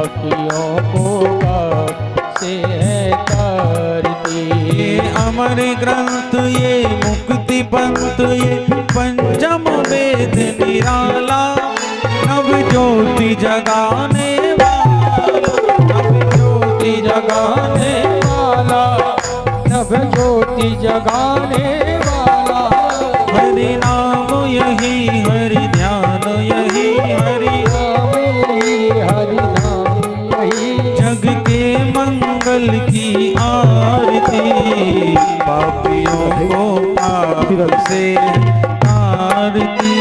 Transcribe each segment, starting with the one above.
पापियों को पाप से है तारती। ये अमर ग्रंथ ये मुक्ति पंथ ये पंचम वेद निराला, नव ज्योति जगाने वाला, नव ज्योति जगाने वाला, नव ज्योति जगाने वाला। हरि नाम यही हरि ध्यान यही हरि नाम यही, हरि नाम यही, जग के मंगल की आरती, पापियों को पाप से आरती।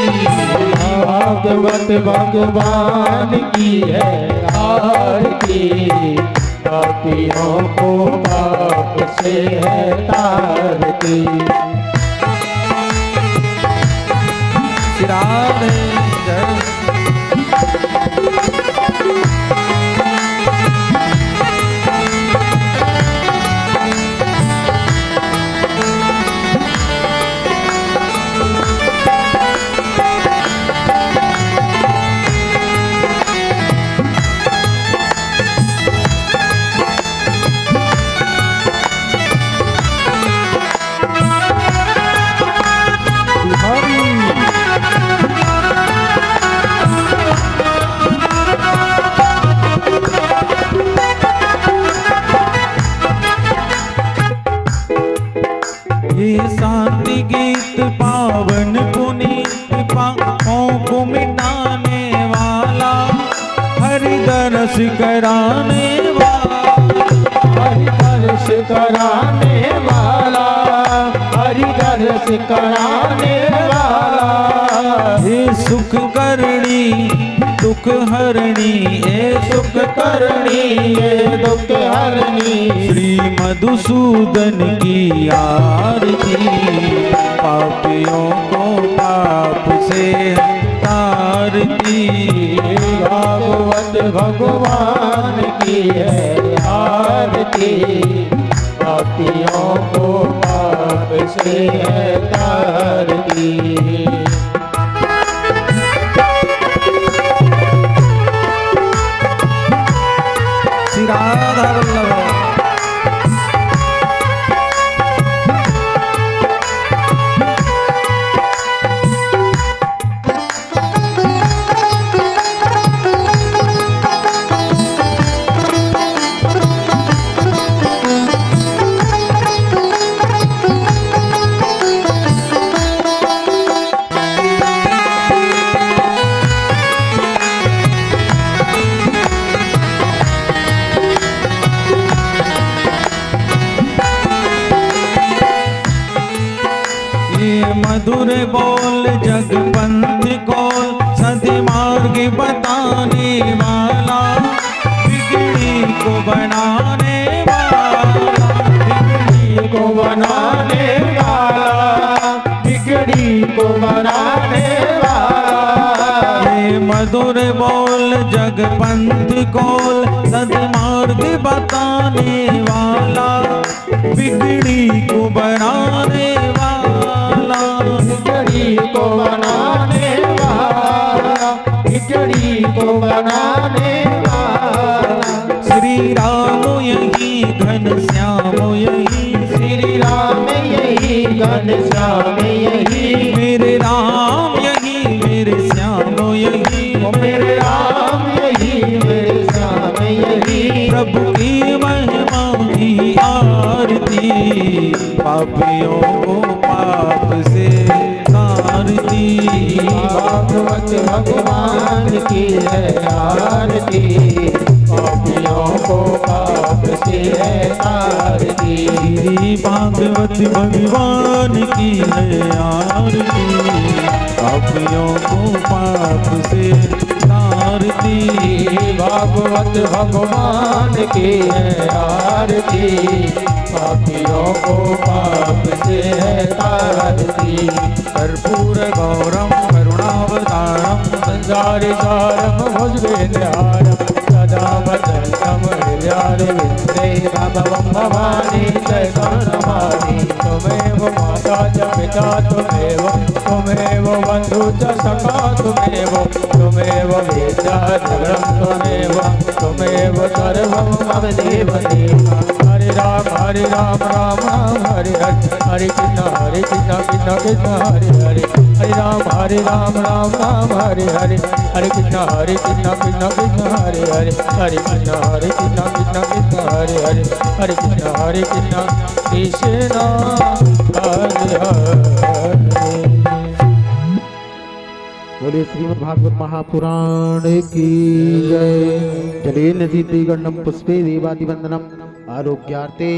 भागवत भगवान की है आरती, पापियों को पाप से है तारती। राधे जय। ये शांति गीत पावन पुनीत पापों को मिटाने वाला, हरि दर्श कराने वाला, हरि दर्श कराने वाला, हरि दर्श कराने वाला। हे सुख करणी दुख हरणी, हे सुख करणी ये दुख हरणी, श्री मधुसूदन की आरती, पापियों को पाप से तारती। भागवत भगवान की है आरती, पापियों को पाप से है तारती। श्री राधा वल्लभ। मधुर बोल जगपंथ को सधि मार्ग बताने वाला, बिगड़ी को बनाने वाला, बिगड़ी को बनाने वाला, बिगड़ी को बनाने वाला। ये मधुर बोल जगपंथ को सधि मार्ग बताने वाला, बिगड़ी को बनाने वाला, बिगड़ी को बनाने वाला, बिगड़ी को बनाने वाला। श्री राम यही घन श्याम यही, श्री राम यही घन श्याम यही, मेरे राम यही मेरे श्याम यही, मेरे राम यही मेरे श्याम यही। प्रभु की महिमा की आरती, पापियों को पाप से तारती। भागवत भगवान की है आरती, पापियों को पाप से है तारती। श्री भागवत भगवान की है आरती, पापियों को पाप से तारती। भागवत भगवान की है आरती, पापियों को पाप से है तारती। कर्पूर गौरम करुणावतारम, संसारि सारम भुजगेन्द्रहारम, सदा वदन्तं हृदयारविन्दे भवं भवानी शरणमामि। त्वमेव माता च पिता त्वमेव, त्वमेव बन्धु च सखा त्वमेव, त्वमेव वेद्यः सर्वं त्वमेव, त्वमेव वामदेव देवा। हरे राम राम राम हरे हरे, हरे कृष्ण कृष्ण हरे हरे, हरे राम राम हरे हरे, हरे कृष्ण कृष्ण कृष्ण हरे हरे, हरे कृष्ण कृष्ण हरे हरे, हरे कृष्ण कृष्ण हरे हरे। बोले श्रीमद् भागवत महापुराण की जय। चलिए नसीति गंडम पुष्पे देवादिवंदनम आरोग्यार्थे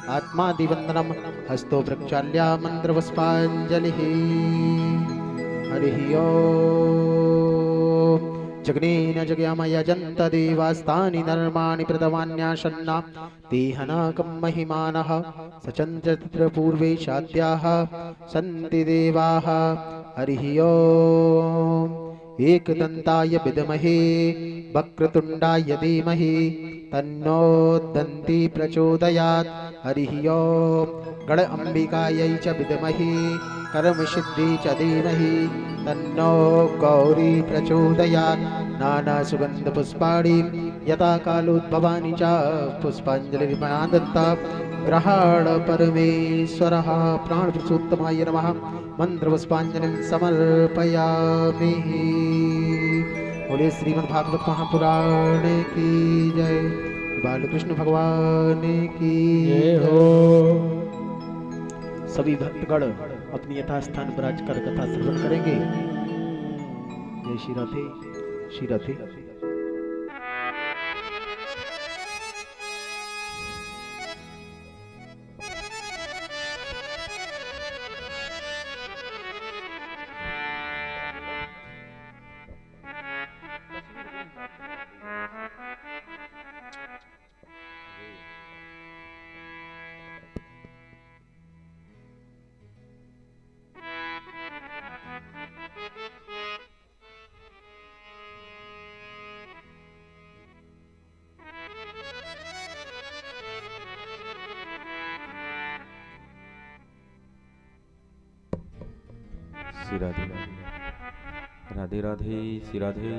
आत्मादिवंदनम हस्तो प्रक्षाल्या मंत्र पुष्पांजलि। हरि ओम। जगनेन जगयाम यजन्त देवास्तानि धर्माणि प्रथमान्यासन्ना तेहनाकं महिमानः सचन्द्र पूर्वे शाद्याः सन्ति देवाः। हरिः ओम। एकदन्ताय विद्महे वक्रतुण्डाय धीमहि तन्नो दन्ती प्रचोदयात्। हरिः ओम। गण अंबिकायै च विद्महे कर्मसिद्धि च धीमहि तन्नो गौरी प्रचोदयात्। नाना सुगंध पुष्पाणि यथा कालोद्भवानि च पुष्पाञ्जलिर्मयादत्ता। ग्रहाण परमेश्वरः प्राणपुरुषोत्तमाय नमः मंत्र पुष्पांजलिं समर्पयामि। बोले श्रीमद् भागवत महापुराण की जय। बालकृष्ण भगवान की जय हो। सभी भक्तगण अपनी यथास्थान पर आकर कथा श्रवण करेंगे। जय श्री राधे श्री राधे। श्री राधे राधे राधे श्री राधे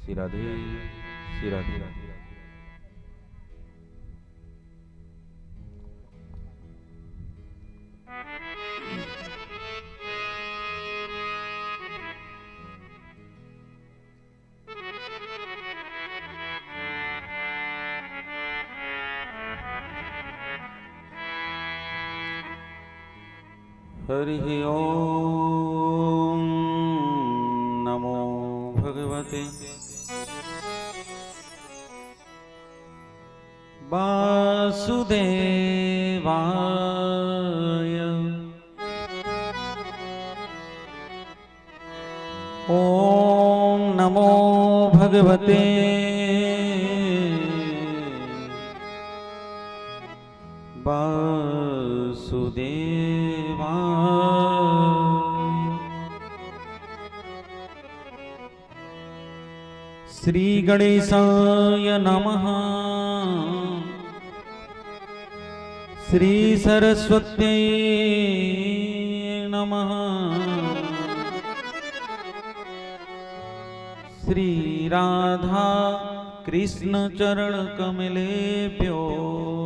श्री राधे श्री राधे। हरिः ओम नमो भगवते वासुदेवाय। ओम नमो भगवते वासुदेवाय। श्री गणेशाय नमः। श्री सरस्वत्यै नमः। श्री राधा कृष्ण चरण कमलेभ्यो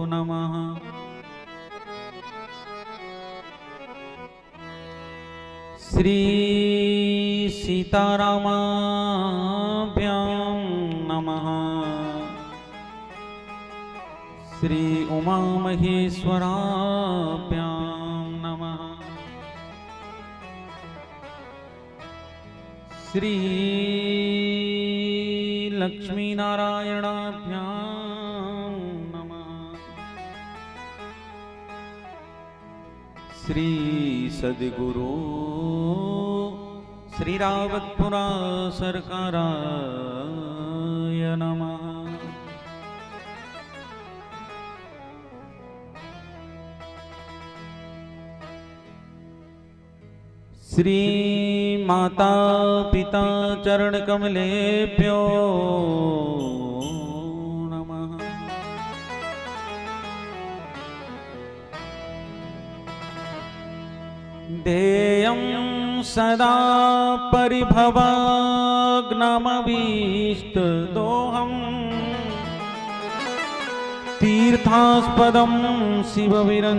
नमः। श्री सीतारामाभ्यां नमः। श्री उमा महेश्वराभ्यां नमः। श्री लक्ष्मी नारायणाभ्यां नमः। श्री सद्गुरु श्री रावतपुरा सरकाराय नमः। श्री माता पिता चरण कमलेभ्यो नमः। देयं सदा परिभवाग्नमभीष्टदोहम् तीर्थास्पदं शिवविरञ्चनुतं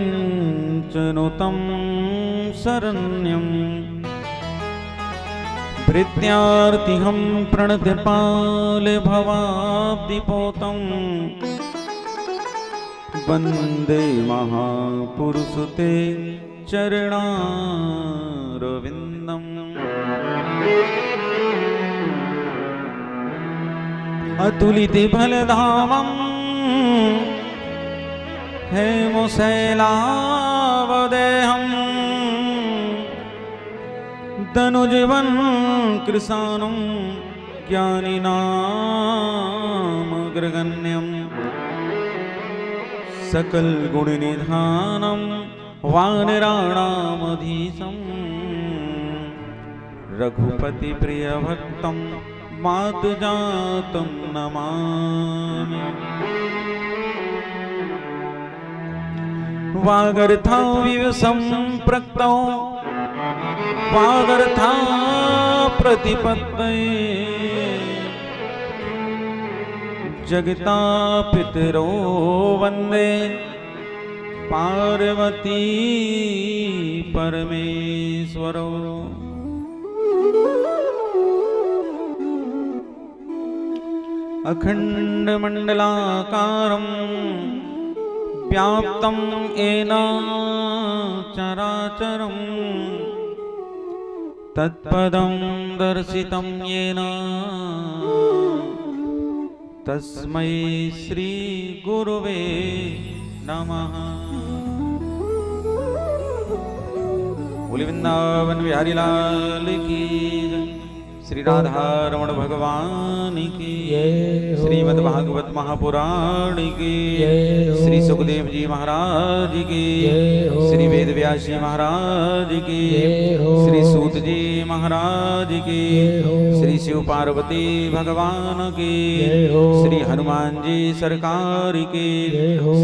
शरण्यं भृत्यार्तिहं प्रणतिपालभवाब्धिपोतं वन्दे महापुरुषते चरणारविन्दम् अतुलित फलधामं हेमशैलावदेहं तनुजीवन कृशानं ज्ञानिनामग्रगण्यं सकल गुणनिधानं वानराणामधीशं रघुपति प्रियभक्तं मातुजातं नमामि। वागर्था विवसंप्रक्तौ वागर्था प्रतिपत्तये जगता पितरो वन्दे पार्वती परमेश्वरो। अखण्डमण्डलाकारं व्याप्तं येन चराचरं तत्पदं दर्शितं येन तस्मै श्री गुरुवे नमः। बोले वृंदावन बिहारी लाल की जय। श्री राधा रमण भगवान की, श्रीमद् भागवत महापुराण की, श्री सुखदेव जी महाराज की, श्री वेद व्यास जी महाराज की, श्री सूत जी महाराज की, श्री शिव पार्वती भगवान की, श्री हनुमान जी सरकार की,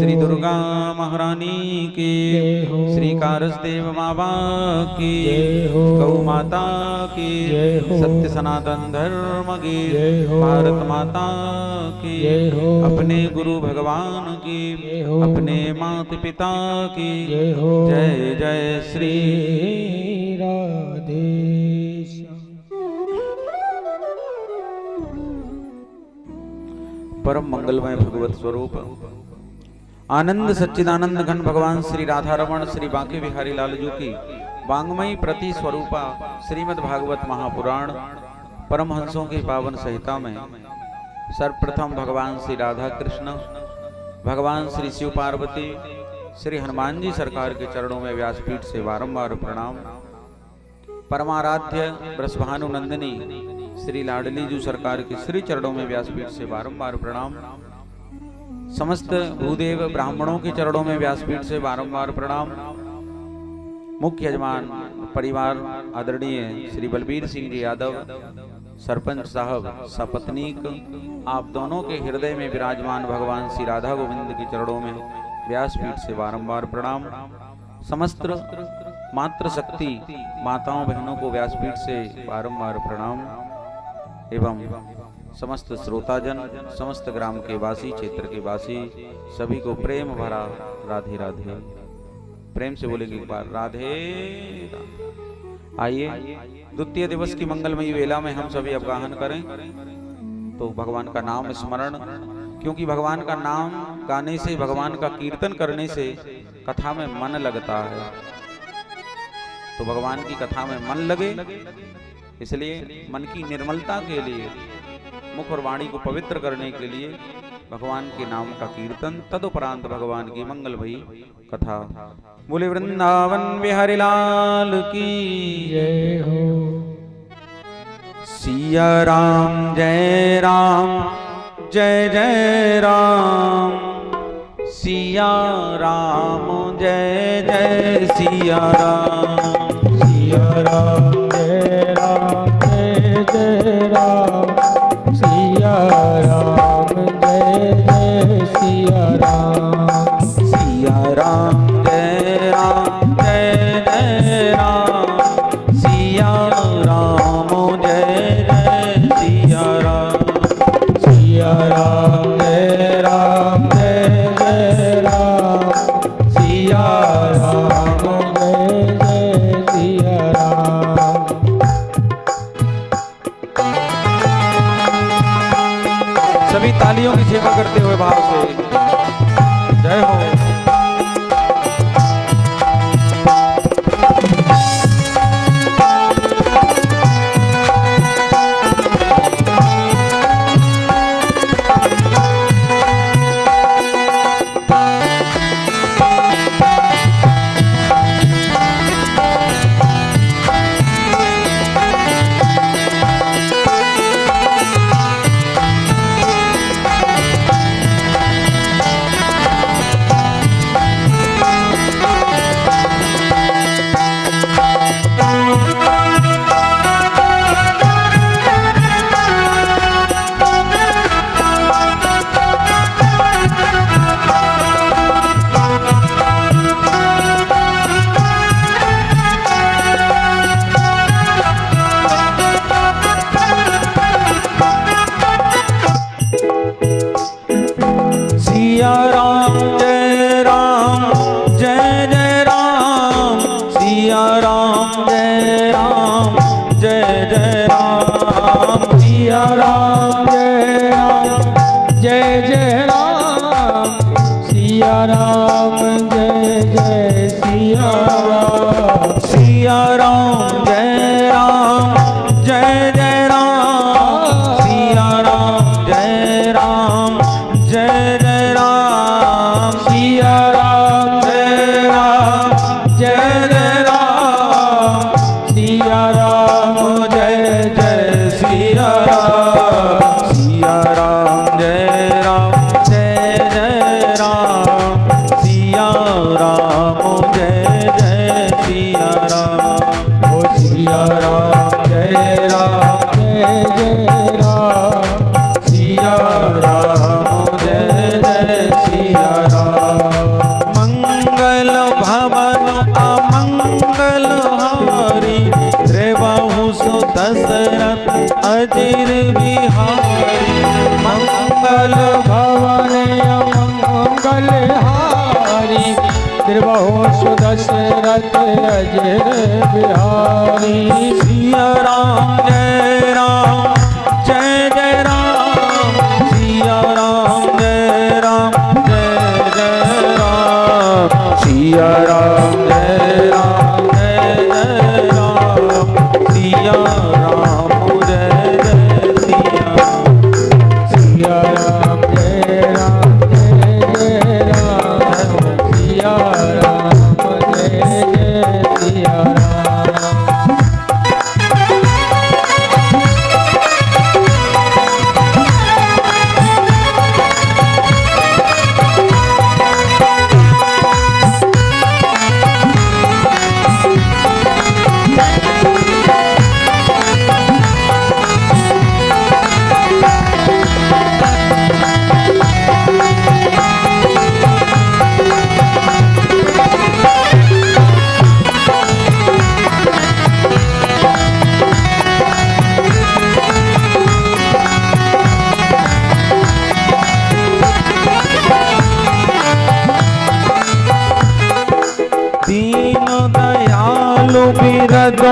श्री दुर्गा महारानी की, श्री कारसदेव मावा की, गौ माता की, सत्य सनातन धर्म की, भारत माता की, अपने गुरु भगवान की, अपने माता पिता की जय जय श्री राधे। परम मंगलमय भगवत स्वरूप आनंद सच्चिदानंद घन भगवान श्री राधा रमण श्री बांके बिहारी लालजू की वांग्मयी प्रति स्वरूपा श्रीमद् भागवत महापुराण परमहंसों की पावन संहिता में सर्वप्रथम भगवान श्री राधा कृष्ण, भगवान श्री शिव पार्वती, श्री हनुमान जी सरकार के चरणों में व्यासपीठ से बारंबार प्रणाम। परमाराध्य ब्रजभानु नंदिनी श्री लाडली जी सरकार के श्री चरणों में व्यासपीठ से बारंबार प्रणाम। समस्त भूदेव ब्राह्मणों के चरणों में व्यासपीठ से बारंबार प्रणाम। मुख्य यजमान परिवार आदरणीय श्री बलबीर सिंह जी यादव सरपंच साहब सपत्नीक, आप दोनों के हृदय में विराजमान भगवान श्री राधा गोविंद के चरणों में व्यासपीठ से बारंबार प्रणाम। समस्त मातृशक्ति माताओं बहनों को व्यासपीठ से बारंबार प्रणाम एवं समस्त श्रोताजन, समस्त ग्राम के वासी, क्षेत्र के वासी सभी को प्रेम भरा राधे राधे। प्रेम से बोलेंगे एक बार राधे राधे। आइए द्वितीय दिवस की मंगलमयी वेला में हम सभी अवगाहन करें तो भगवान का नाम स्मरण, क्योंकि भगवान का नाम गाने से, भगवान का कीर्तन करने से कथा में मन लगता है। तो भगवान की कथा में मन लगे, इसलिए मन की निर्मलता के लिए, मुख और वाणी को पवित्र करने के लिए भगवान के नाम का कीर्तन, तदुपरांत भगवान की मंगलमयी कथा। बोले वृंदावन बिहारी लाल की जय हो। सिया राम जय जय राम, सिया राम जय जय सिया राम, सिया राम जय जय राम, सिया राम जय सिया राम, सिया राम जय जय राम, सिया राम जय सिया राम, सिया राम जय सेवा करते हुए भाव से जय हो। सिया राम जय राम जय जय राम, सिया राम जय राम जय जय राम, सिया राम जय जय राम, सिया राम जय जय सिया राम, सिया राम जय राम जय जय राम, सिया राम जय राम जय जय राम, सिया राम जय राम जय जय राम, सिया राम जय जय सिया राम, सिया राम जय राम जय जय राम, सिया राम जय जय सिया राम, ओ सिया राम जय जय राम, सिया राम जय जय सिया राम, मंगल भवन अमंगल हारी, त्रिबाहु सु दशरथ अजिर बिहारी, मंगल भवन मंगल हारी, त्रिबाहु सु दशरथ अजिर बिहारी, सिया राम जय राम जय जय राम, सिया राम जय राम जय जय राम, सिया राम जय राम जय जय राम, सिया राम जय जय सिया राम। सिया राम जय जय राम, सिया राम जय जय सिया राम, दीन दयालु बिरद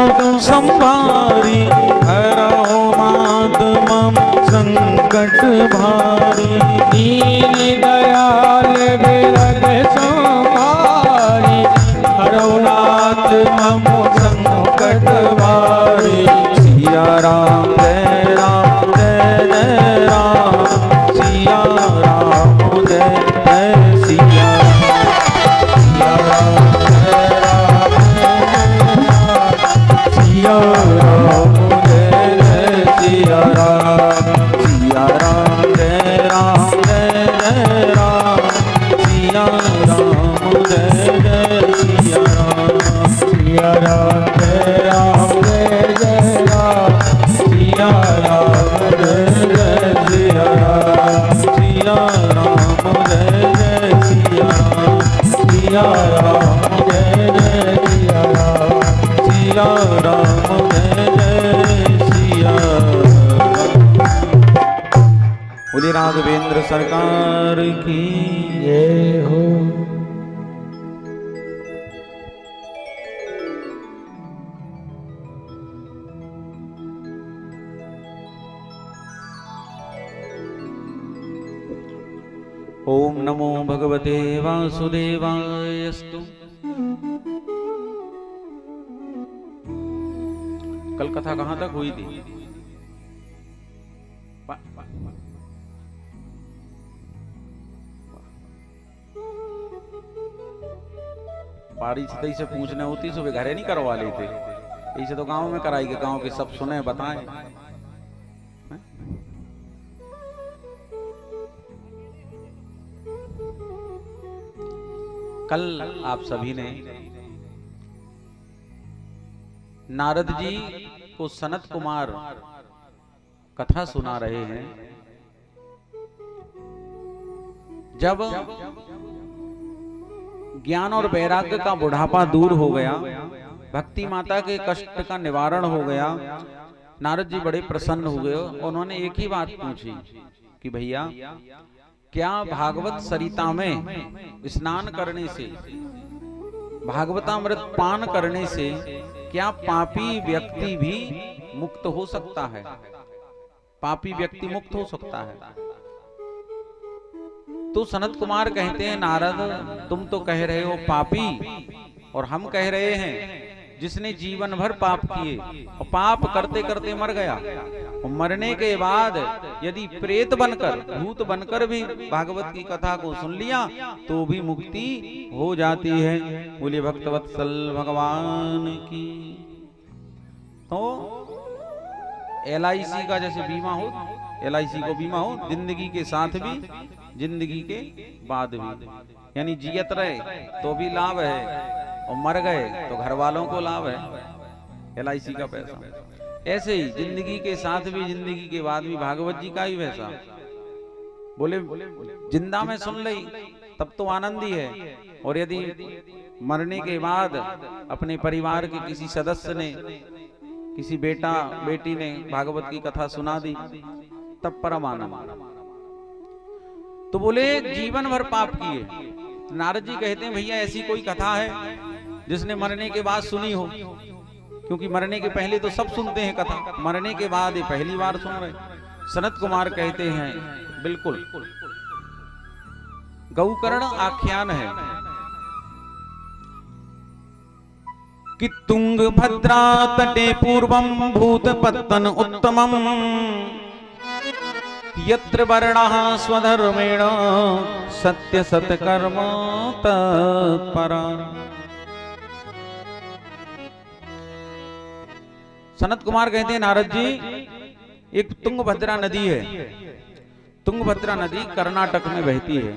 संभारी, हरो मात मम संकट भारी, दीन दयाल बिरद संहारी, हरनाथ मम संकट भारी, सिया राम जय राम जय जय राम, सिया राम जय जय सिया राम, सिया राम जय जय सिया राम, सिया राम जय राम जय जय राम, सिया राम जय जय सिया राम, सिया राम जय जय राम, सिया राम जय जय सिया राम, सिया राम जय जय सिया राम, सिया राम जय जय सिया राम, सिया राम जय जय सिया बोले राघवेंद्र सरकार की जय हो। ओम नमो भगवते वासुदेवायस्तु। कल कथा कहां तक हुई थी? पारी सतई से पूछने होती सुबह घरे नहीं करवा लेते, इसे तो गांव में कराई के गांव के सब सुने बताएं। कल आप सभी ने नारद जी को सनत कुमार कथा सुना रहे हैं। जब ज्ञान और वैराग्य का बुढ़ापा दूर हो गया, भक्ति माता के कष्ट का निवारण हो गया, नारद जी बड़े प्रसन्न हो गए। उन्होंने एक ही बात पूछी कि भैया क्या भागवत सरिता में स्नान करने से, भागवतामृत पान करने से क्या पापी व्यक्ति भी मुक्त हो सकता है? पापी व्यक्ति मुक्त हो सकता है? तो सनत कुमार कहते हैं नारद तुम तो कह रहे हो पापी, और हम कह रहे हैं जिसने जीवन भर पाप किए और पाप करते करते मर गया, और मरने के बाद यदि प्रेत बनकर, भूत बनकर भी भागवत की कथा को सुन लिया तो भी मुक्ति हो जाती है। बोलिए भक्तवत्सल भगवान की। तो LIC का जैसे बीमा हो, LIC को बीमा हो, जिंदगी के साथ भी जिंदगी के बाद भी, यानी जियत रहे तो भी लाभ है और मर गए तो घर वालों को लाभ है LIC का पैसा। ऐसे ही जिंदगी के साथ भी जिंदगी के बाद भी भागवत जी का ही वैसा। बोले जिंदा में सुन ली तब तो आनंद ही है, और यदि मरने के बाद अपने परिवार के किसी सदस्य ने, किसी बेटा बेटी ने भागवत की कथा सुना दी तब परम आनंद। तो बोले जीवन भर पाप किए। नारद जी कहते हैं भैया ऐसी कोई कथा है जिसने मरने के बाद सुनी हो? क्योंकि मरने के पहले तो सब सुनते हैं कथा, मरने के बाद ये पहली बार सुन रहे। सनत कुमार कहते हैं बिल्कुल, गौकर्ण आख्यान है कि तुंग भद्रा तटे पूर्वम भूत पत्तन उत्तमम यत्र वर्णः स्वधर्मेण सत्य सत्कर्म तत्परा। सनत कुमार कहते हैं नारद जी एक तुंगभद्रा नदी है, तुंगभद्रा नदी कर्नाटक में बहती है।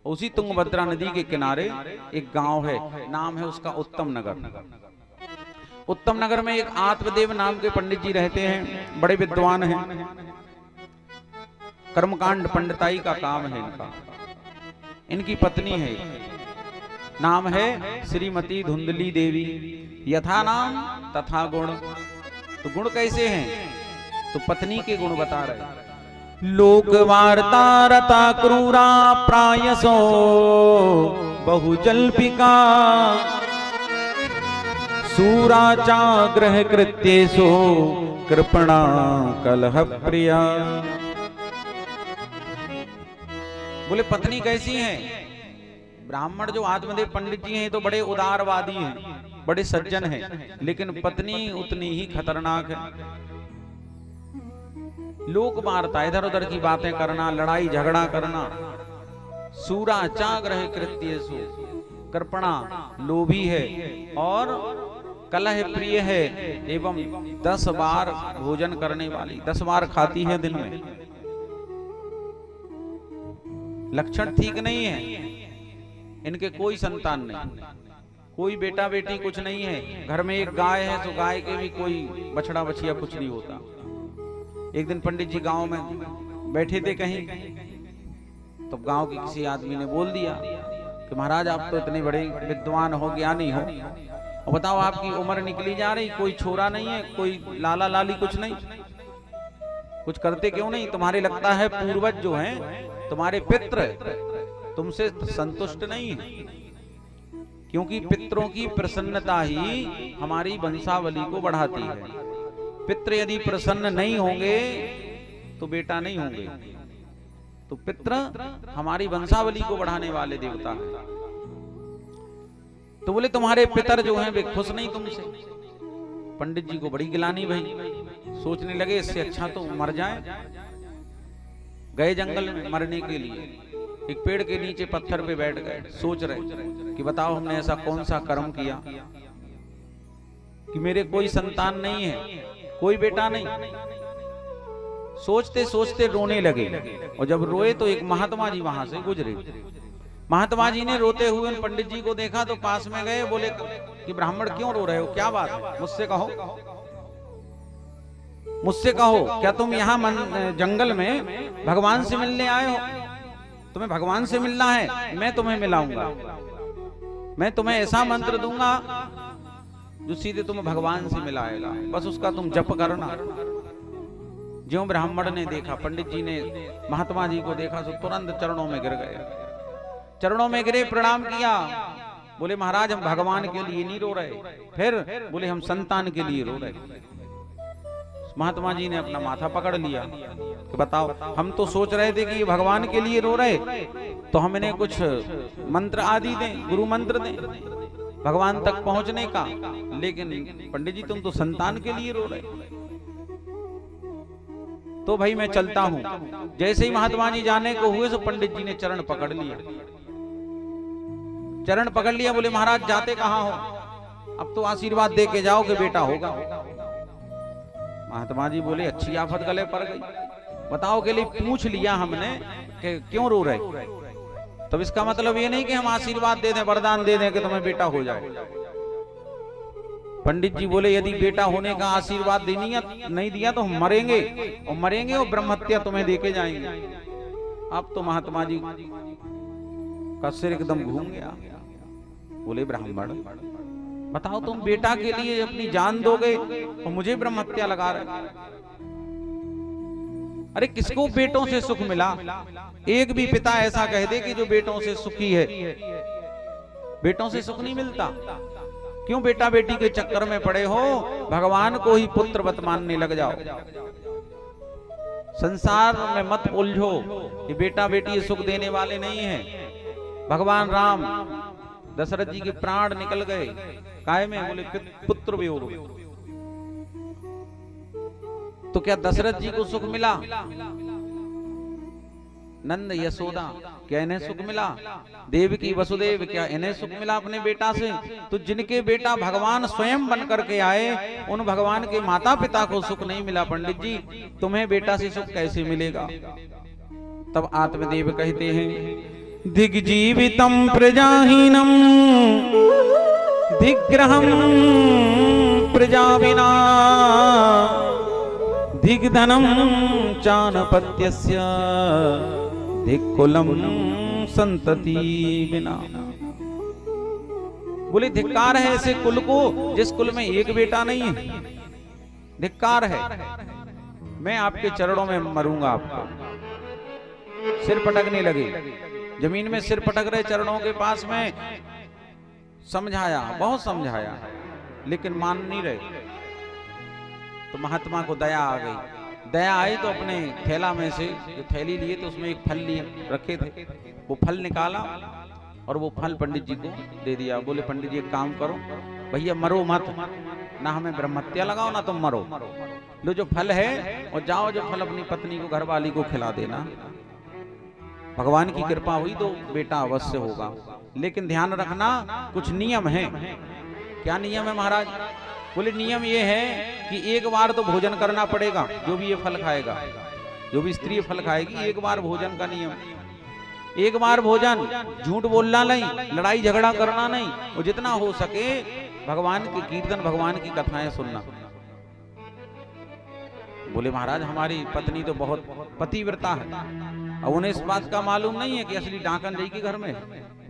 उसी तुंगभद्रा नदी के किनारे एक गांव है, नाम है उसका उत्तम नगर। उत्तम नगर में एक आत्मदेव नाम के पंडित जी रहते हैं, बड़े विद्वान हैं, कर्मकांड पंडिताई का काम है इनका। इनकी पत्नी है, नाम है श्रीमती धुंधली देवी। यथा नाम तथा गुण। तो गुण कैसे हैं? तो पत्नी के गुण बता रहे। लोक वार्ता रता क्रूरा प्रायसो बहुजल्पिका सूराचाग्रह कृत्येषु कृपणा कलह प्रिया। बोले पत्नी कैसी है? ब्राह्मण जो आत्मदेव पंडित जी हैं तो बड़े उदारवादी हैं, बड़े सज्जन हैं, लेकिन पत्नी उतनी ही खतरनाक है। लोक वार्ता, इधर उधर की बातें करना, लड़ाई झगड़ा करना, सूराचाग्रह कृत्येषु, कृपणा, लोभी है, और कलह प्रिय है, एवं 10 बार भोजन करने वाली, 10 बार खाती है दिन में। लक्षण ठीक नहीं है इनके। कोई संतान नहीं, कोई बेटा बेटी कुछ नहीं है। घर में एक गाय है तो गाय के भी कोई बछड़ा बछिया कुछ नहीं होता। एक दिन पंडित जी गांव में बैठे थे कहीं, तो गांव के किसी आदमी ने बोल दिया कि महाराज आप तो इतने बड़े विद्वान हो, ज्ञानी हो, और बताओ आपकी उम्र निकली जा रही, कोई छोरा नहीं है, कोई लाला लाली कुछ नहीं, कुछ करते क्यों नहीं? तुम्हारे लगता है पूर्वज जो हैं, तुम्हारे पितृ तुमसे संतुष्ट नहीं है, क्योंकि पितरों की प्रसन्नता ही हमारी वंशावली को बढ़ाती है। पितृ यदि प्रसन्न नहीं होंगे तो बेटा नहीं होंगे। तो पितृ हमारी वंशावली को बढ़ाने वाले देवता हैं। तो बोले तुम्हारे पितर जो हैं वे खुश नहीं तुमसे। पंडित जी को बड़ी गिलानी भई, सोचने लगे इससे अच्छा तो मर जाए। गए जंगल में मरने के लिए, एक पेड़ के नीचे पत्थर पे बैठ गए, सोच रहे कि बताओ हमने ऐसा कौन सा कर्म किया कि मेरे कोई संतान नहीं है, कोई बेटा नहीं। सोचते सोचते रोने लगे, और जब रोए तो एक महात्मा जी वहां से गुजरे। महात्मा जी ने रोते हुए पंडित जी को देखा तो पास में गए, बोले कि ब्राह्मण क्यों रो रहे हो, क्या बात है, मुझसे कहो, मुझसे कहो, क्या तुम यहाँ जंगल में भगवान से मिलने आए हो? तुम्हें भगवान से मिलना है, मैं तुम्हें मिलाऊंगा। मैं तुम्हें ऐसा मंत्र दूंगा जो सीधे तुम्हें भगवान से मिलाएगा, बस उसका तुम जप करना। ज्यों ब्राह्मण ने देखा, पंडित जी ने महात्मा जी को देखा तो तुरंत चरणों में गिर गए। चरणों में गिरे, प्रणाम किया, बोले महाराज हम भगवान के लिए नहीं रो रहे। फिर बोले हम संतान के लिए रो रहे। महात्मा जी ने अपना माथा पकड़ लिया कि बताओ, हम तो सोच रहे थे कि ये भगवान के लिए रो रहे, तो हम इन्हें कुछ मंत्र आदि दें, गुरु मंत्र दें भगवान तक पहुंचने का, लेकिन पंडित जी तुम तो संतान के लिए रो रहे। तो भाई मैं चलता हूं। जैसे ही महात्मा जी जाने को हुए तो पंडित जी ने चरण पकड़ लिया। चरण पकड़ लिया, बोले महाराज जाते कहां हो, अब तो आशीर्वाद दे के जाओ कि बेटा होगा। महात्मा जी बोले अच्छी आफत गले पड़ गई, बताओ के लिए पूछ लिया हमने कि क्यों रो रहे, तब इसका मतलब ये नहीं कि हम आशीर्वाद दे दें, वरदान दे दें कि तुम्हें बेटा हो जाए। पंडित जी बोले यदि बेटा होने का आशीर्वाद नहीं दिया तो हम मरेंगे, और मरेंगे और ब्रह्महत्या तुम्हें देके जाएंगे। अब तो महात्मा जी का सिर एकदम घूम गया। बोले ब्राह्मण बताओ, तुम बेटा के लिए अपनी जान दोगे और मुझे ब्रह्महत्या लगा रहे? अरे किसको बेटों से सुख मिला? एक भी पिता ऐसा कह दे कि जो बेटों से सुखी है। बेटों से सुख नहीं मिलता। क्यों बेटा बेटी के चक्कर में पड़े हो? भगवान को ही पुत्रवत मानने लग जाओ। संसार में मत उलझो, ये बेटा बेटी सुख देने वाले नहीं है। भगवान राम दशरथ जी के प्राण निकल गए, काय में? बोले पुत्र वियोग। तो क्या दशरथ जी को सुख मिला? नंद यशोदा क्या इन्हें सुख मिला? देवकी वसुदेव क्या इन्हें सुख मिला अपने बेटा से? तो जिनके बेटा भगवान स्वयं बन करके आए, उन भगवान के माता पिता को सुख नहीं मिला। पंडित जी तुम्हें बेटा से सुख कैसे मिलेगा? तब आत्मदेव कहते हैं दिग्जीवितम प्रजाहीनम दिग्ग्रहम प्रजाविना दिग्धनम चानपत्यस्य दिक्कुलम संतति बिना। बोले धिक्कार है ऐसे कुल को जिस कुल में एक बेटा नहीं है। धिक्कार है। मैं आपके चरणों में मरूंगा। आपको सिर पटकने लगे, जमीन में सिर पटक रहे चरणों के पास में। समझाया, बहुत समझाया, लेकिन मान नहीं रहे। तो महात्मा को दया आ गई। दया आई तो अपने थैला में से जो थैली लिए तो उसमें एक फल लिए रखे थे, वो फल निकाला और वो फल पंडित जी को दे दिया। बोले पंडित जी एक काम करो, भैया मरो मत, ना हमें ब्रह्महत्या लगाओ ना तुम मरो। लो जो फल है और जाओ, जो फल अपनी पत्नी को, घरवाली को खिला देना। भगवान की कृपा हुई तो बेटा अवश्य होगा, लेकिन ध्यान रखना कुछ नियम है। क्या नियम है महाराज? बोले नियम ये है कि एक बार तो भोजन करना पड़ेगा। जो भी ये फल खाएगा, जो भी स्त्री फल खाएगी, एक बार भोजन का नियम। एक बार भोजन, झूठ बोलना नहीं, लड़ाई झगड़ा करना नहीं, और जितना हो सके भगवान के कीर्तन, भगवान की कथाएं सुनना। बोले महाराज हमारी पत्नी तो बहुत पतिव्रता है, और उन्हें इस बात का मालूम नहीं है कि असली डाकन जी के घर में,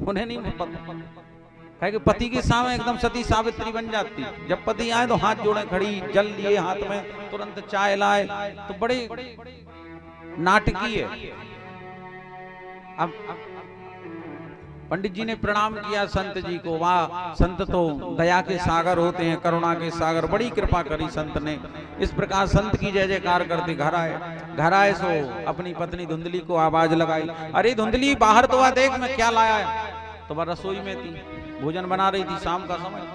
उन्हें नहीं पता है कि पति के सामने एकदम सती सावित्री बन जाती। जब पति आए तो हाथ जोड़े खड़ी, जल लिए हाथ में, तुरंत चाय लाए, तो बड़े नाटकीय है। अब पंडित जी ने प्रणाम किया संत जी को। वाह, संत तो दया के सागर होते हैं, करुणा के सागर, बड़ी कृपा करी संत ने। इस प्रकार संत की जय जयकार करते घर आए सो अपनी पत्नी धुंधली को आवाज लगाई, अरे धुंधली बाहर तो आ, देख मैं क्या लाया है। तो वह रसोई में थी, भोजन बना रही थी, शाम का समय,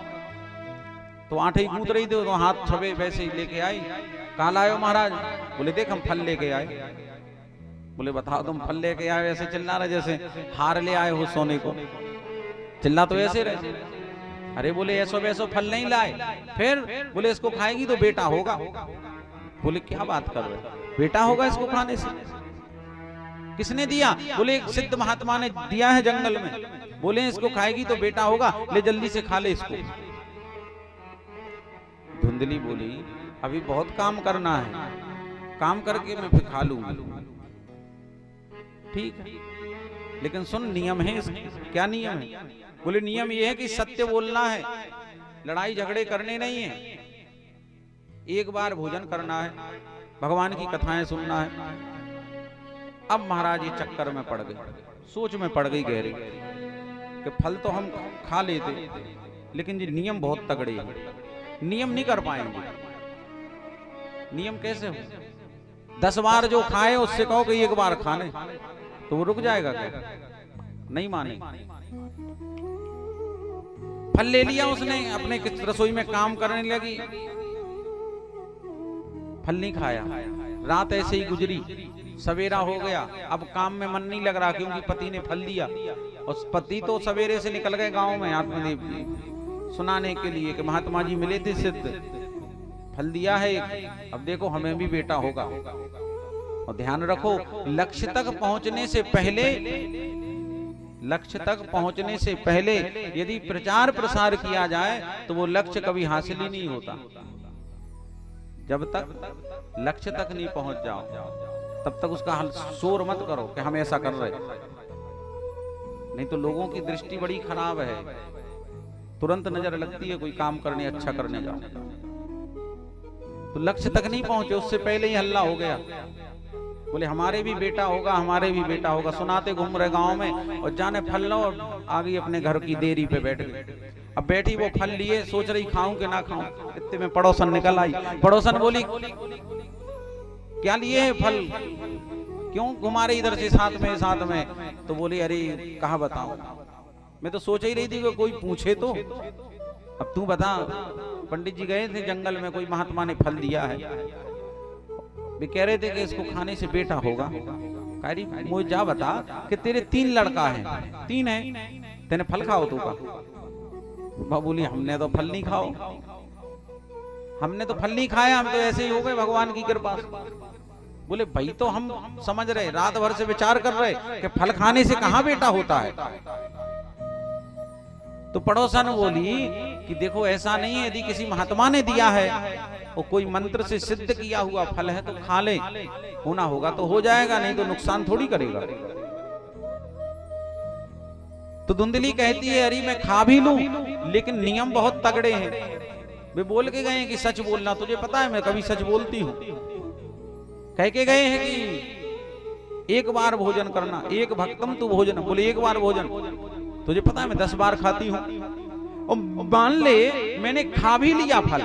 तो आंटे ही कूद रही थी, तो हाथ छबे वैसे ही लेके आई। कहा लायो महाराज? बोले देख हम फल लेके आए। बोले बताओ तुम फल लेके आए, ऐसे चिल्ला रहे जैसे हार ले आए हो सोने को, चिल्ला तो ऐसे रहे। अरे बोले ऐसो वैसो फल नहीं लाए। फिर बोले इसको खाएगी तो बेटा होगा। बोले क्या बात कर रहे, बेटा होगा इसको खाने से? किसने दिया? बोले एक सिद्ध महात्मा ने दिया है जंगल में। बोले इसको खाएगी तो बेटा होगा, ले जल्दी से खा ले इसको। धुंधली बोली अभी बहुत काम करना है, काम करके मैं फिर खा लूंगी। ठीक है, लेकिन सुन नियम है इसके। क्या नियम है? बोले नियम ये है कि सत्य बोलना है, लड़ाई झगड़े करने नहीं है, एक बार भोजन करना है, भगवान की कथाएं सुनना है। अब महाराज ये चक्कर में पड़ गए, सोच में पड़ गई गहरी कि फल तो हम खा लेते, लेकिन ये नियम बहुत तगड़े हैं, नियम नहीं कर पाएंगे। नियम कैसे हो? 10 बार जो खाए उससे कहो कि एक बार खाने, तो वो रुक जाएगा क्या? नहीं माने। फल ले लिया उसने, अपने रसोई में काम करने लगी, फल नहीं खाया। रात ऐसे ही गुजरी, सवेरा हो गया, अब काम में मन नहीं लग रहा क्योंकि पति ने फल दिया। और पति तो सवेरे से निकल गए गांव में आत्मदेव सुनाने के लिए कि महात्मा जी मिले थे सिद्ध, फल दिया है, अब देखो हमें भी बेटा होगा। और ध्यान रखो, लक्ष्य तक पहुंचने से पहले यदि प्रचार प्रसार किया जाए तो वो लक्ष्य कभी हासिल ही नहीं होता। जब तक लक्ष्य तक नहीं पहुंच जाओ तब तक उसका शोर मत करो कि हम ऐसा कर रहे, नहीं तो लोगों की दृष्टि बड़ी खराब है, तुरंत नजर लगती है कोई काम करने अच्छा करने जाओ तो लक्ष्य तक नहीं पहुंचे, उससे पहले ही हल्ला हो गया। बोले हमारे भी बेटा होगा, हमारे भी बेटा होगा, सुनाते घूम रहे गांव में। और जाने फल लो, आ गई अपने घर की देरी पे बैठ गई। अब बैठी वो फल लिए, सोच रही खाऊं कि ना खाऊं, इतने में पड़ोसन निकल आई। पड़ोसन बोली क्या लिए है फल, क्यों घुमा रही इधर से साथ में? तो बोली अरे कहाँ बताऊं, मैं तो सोच ही रही थी कि कोई पूछे तो। अब तू बता, पंडित जी गए थे जंगल में, कोई महात्मा ने फल दिया है, वे कह रहे थे कि इसको खाने से बेटा होगा। कारी मुझे जा बता कि तेरे 3 लड़का हैं, 3 है, तेने फल खाओ तू का? बोली हमने तो फल नहीं खाओ, हमने तो फल नहीं खाया, हम तो ऐसे ही हो गए भगवान की कृपा से। बोले भाई तो हम समझ रहे, रात भर से विचार कर रहे कि फल खाने से कहां बेटा होता है। तो पड़ोसन बोली कि देखो ऐसा नहीं है, यदि किसी महात्मा ने दिया है और कोई मंत्र से सिद्ध किया हुआ फल है तो खा ले, होना होगा तो हो जाएगा, नहीं तो नुकसान थोड़ी करेगा। तो धुंधली कहती है अरे मैं खा भी लूं, लेकिन नियम बहुत तगड़े हैं। वे बोल के गए कि सच बोलना, तुझे पता है मैं कभी सच बोलती हूं। कह के गए हैं कि एक बार भोजन करना, एक भक्तम तू भोजन, बोले एक बार भोजन, तुझे पता है मैं 10 बार खाती हूं। और मान ले मैंने खा भी लिया फल,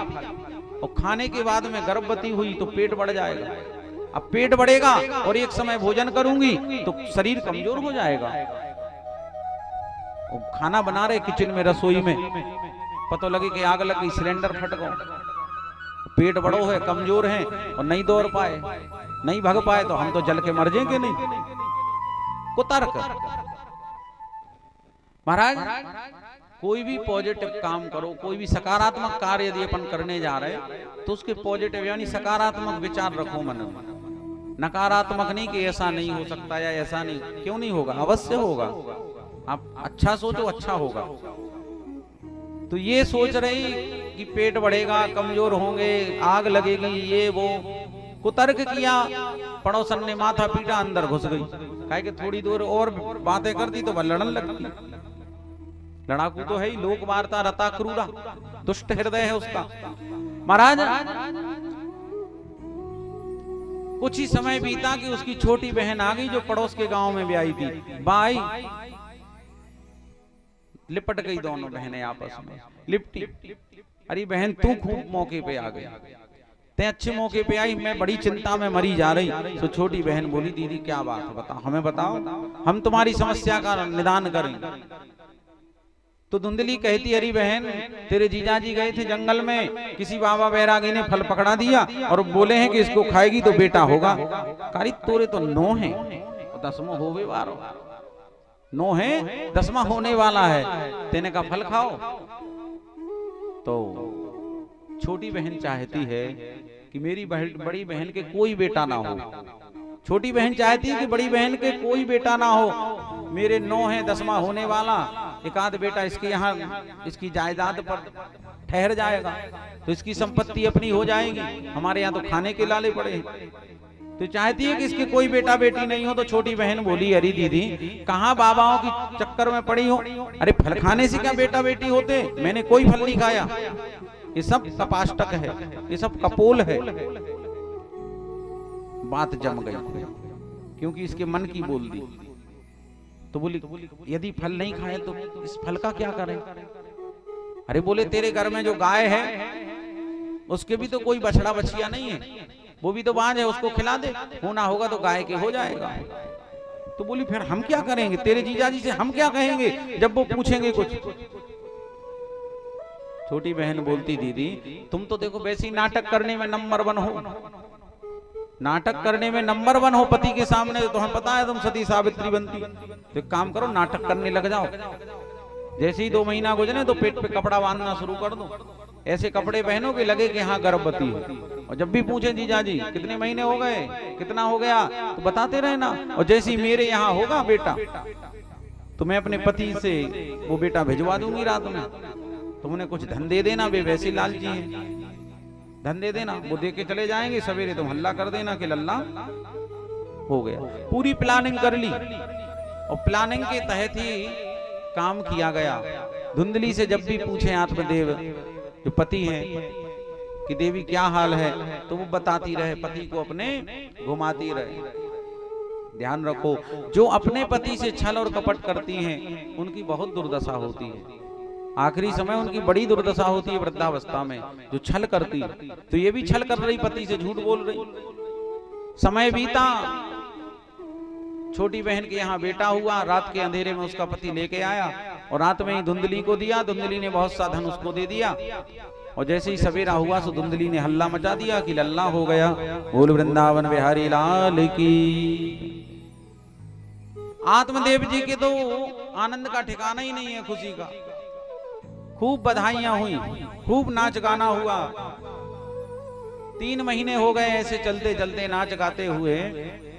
और खाने के बाद में गर्भवती हुई तो पेट बढ़ जाएगा। अब पेट बढ़ेगा और एक समय भोजन करूंगी तो शरीर कमजोर हो जाएगा। और खाना बना रहे किचन में, रसोई में, पता लगे कि आग लग गई, सिलेंडर फट गया, पेट बड़ो है, कमजोर है और नहीं दौड़ पाए, नहीं भाग पाए तो हम तो जल के मर जाएंगे। नहीं कुतर्क। महाराज कोई भी पॉजिटिव काम करो, कोई भी सकारात्मक कार्य यदि अपन करने जा रहे हैं तो उसके पॉजिटिव यानी सकारात्मक विचार रखो मन में, नकारात्मक नहीं कि ऐसा नहीं हो सकता या ऐसा नहीं। क्यों नहीं होगा, अवश्य होगा। आप अच्छा सोचो, अच्छा होगा। तो ये सोच रही कि पेट बढ़ेगा, कमजोर होंगे, आग लगेगी, ये वो कुतर्क किया। पड़ोसन ने माथा पीटा, अंदर घुस गई। कहे कि थोड़ी दूर और बातें करती तो वह लड़न लगती। लड़ाकू तो है ही, लोक वार्ता रता क्रूरा, दुष्ट हृदय है उसका। महाराज कुछ ही समय बीता कि उसकी छोटी बहन आ गई जो पड़ोस के गांव में भी आई थी। भाई लिपट गई दोनों बहनें आपस में, लिपटी। अरे बहन तू खूब मौके पे आ गई, ते अच्छे मौके पे आई, मैं बड़ी चिंता में मरी जा रही। तो छोटी बहन बोली दीदी क्या बात है, बताओ, हमें बताओ, हम तुम्हारी समस्या का निदान करेंगे। तो धुंधली कहती अरे बहन तेरे जीजाजी गए थे जंगल में, किसी बाबा बैरागी ने फल पकड़ा दिया और बोले हैं कि इसको खाएगी तो बेटा होगा। कारी तोरे तो 9 है, 10वां हो गए 12, 9 है 10वां होने वाला है, तेने का फल खाओ। तो छोटी बहन चाहती है कि मेरी बड़ी बहन के कोई बेटा ना हो, छोटी बहन चाहती है कि बड़ी बहन के कोई बेटा ना हो, मेरे 9 है 10वां होने वाला, एक आध बेटा इसके यहाँ इसकी जायदाद पर ठहर जाएगा तो इसकी संपत्ति अपनी हो जाएगी, हमारे यहाँ तो खाने के लाले पड़े हैं। तो चाहती है कि इसके कोई बेटा बेटी नहीं हो। तो छोटी बहन बोली अरे दीदी कहाँ बाबाओं की चक्कर में पड़ी हो, अरे फल खाने से क्या बेटा बेटी होते, मैंने कोई फल नहीं खाया, ये सब कपाष्टक है, ये सब कपोल है। बात जम गई क्योंकि इसके मन की बोल दी। तो बोली यदि फल नहीं खाए तो इस फल का क्या करें। अरे बोले तेरे घर में जो गाय है उसके भी तो कोई बछड़ा बछिया नहीं है, वो भी तो बांझ है, उसको खिला दे, होना होगा तो गाय के हो जाएगा। तो बोली फिर हम क्या करेंगे, तेरे जीजाजी से हम क्या कहेंगे जब वो पूछेंगे कुछ। छोटी बहन बोलती दीदी तुम तो देखो वैसे ही नाटक करने में नंबर 1 हो, नाटक करने में नंबर 1 हो, पति के सामने तो हमें पता है तुम सती सावित्री बनती। तो एक काम करो नाटक करने लग जाओ, जैसे ही 2 महीना गुजरे तो पेट पे कपड़ा बांधना शुरू कर दो, ऐसे कपड़े पहनो कि लगे कि हाँ गर्भवती है। और जब भी पूछे जीजाजी कितने महीने हो गए, कितना हो गया, तो बताते रहना। और जैसे ही मेरे यहाँ होगा बेटा तो मैं अपने पति से वो बेटा भिजवा दूंगी रात में, तुम उन्हें कुछ धन दे देना, वे वैसे लालची हैं, धन दे देना, वो दे के चले जाएंगे, सवेरे तुम हल्ला कर देना कि लल्ला हो गया। पूरी प्लानिंग कर ली और प्लानिंग के तहत ही काम किया गया। धुंधली से जब भी पूछे आत्मदेव जो पति हैं कि देवी क्या हाल है, तो वो बताती रहे, पति को अपने घुमाती रहे। ध्यान रखो जो अपने पति से छल और कपट करती हैं उनकी बहुत दुर्दशा होती है, आखिरी समय उनकी बड़ी दुर्दशा होती है वृद्धावस्था में। जो छल करती तो ये भी छल कर रही, पति से झूठ बोल रही। समय बीता, छोटी बहन के यहाँ बेटा हुआ, रात के अंधेरे में उसका पति लेके आया और रात में ही धुंधली को दिया। धुंधली ने बहुत सा धन उसको दे दिया और जैसे ही सवेरा हुआ तो धुंधली ने हल्ला मचा दिया कि लल्ला हो गया। बोल वृंदावन बिहारी लाल की। आत्मदेव जी के तो आनंद का ठिकाना ही नहीं है, खुशी का। खूब बधाइयां हुई, खूब नाच गाना हुआ। 3 महीने हो गए ऐसे चलते चलते नाच गाते हुए।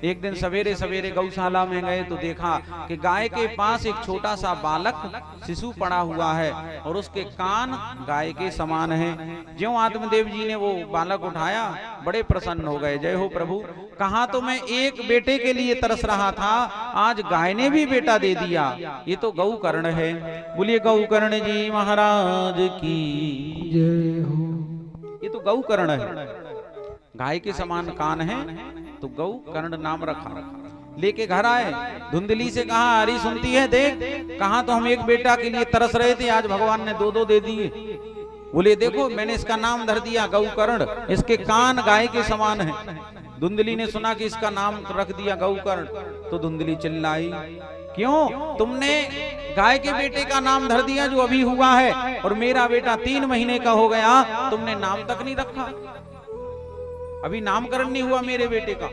एक दिन सवेरे सवेरे गौशाला में गए तो देखा कि गाय के पास एक छोटा सा बालक शिशु पड़ा हुआ है और उसके कान गाय के समान हैं। ज्यों आत्मदेव जी ने वो बालक उठाया, बड़े प्रसन्न हो गए। जय हो प्रभु, कहा तो मैं एक बेटे के लिए तरस रहा था, आज गाय ने भी बेटा दे दिया। ये तो गौ कर्ण है। बोलिए गौ कर्ण जी महाराज की जय हो। ये तो गौ कर्ण है, गाय के समान कान है, तो गौ कर्ण नाम रखा। लेके घर आए, धुंधली से कहा अरे सुनती है देख, कहा तो हम एक बेटा के लिए तरस रहे थे, आज भगवान ने 2 दे दिए। बोले देखो मैंने इसका नाम धर दिया गौ कर्ण, इसके कान गाय के समान है। धुंधली ने सुना कि इसका नाम रख दिया गौ कर्ण, तो धुंधली चिल्लाई क्यों, तुमने गाय के बेटे का नाम धर दिया जो अभी हुआ है, और मेरा बेटा 3 महीने का हो गया, तुमने नाम तक नहीं रखा, अभी नामकरण नहीं हुआ मेरे बेटे का,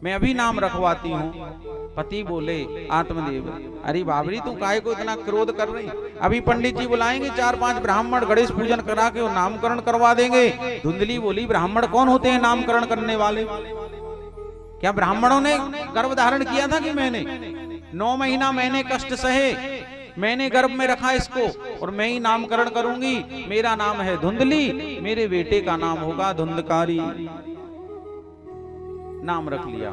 मैं अभी नाम रखवाती हूँ। पति बोले आत्मदेव अरे बाबरी तू काय को इतना क्रोध कर रही, अभी पंडित जी बुलाएंगे, 4-5 ब्राह्मण गणेश पूजन करा के नामकरण करवा देंगे। धुंधली बोली ब्राह्मण कौन होते हैं नामकरण करने वाले, क्या ब्राह्मणों ने गर्भ धारण किया था कि मैंने? 9 महीना मैंने कष्ट सहे, मैंने गर्भ में रखा इसको और मैं ही नामकरण करूंगी। मेरा नाम है धुंधली, मेरे बेटे का नाम होगा धुंधकारी। नाम रख लिया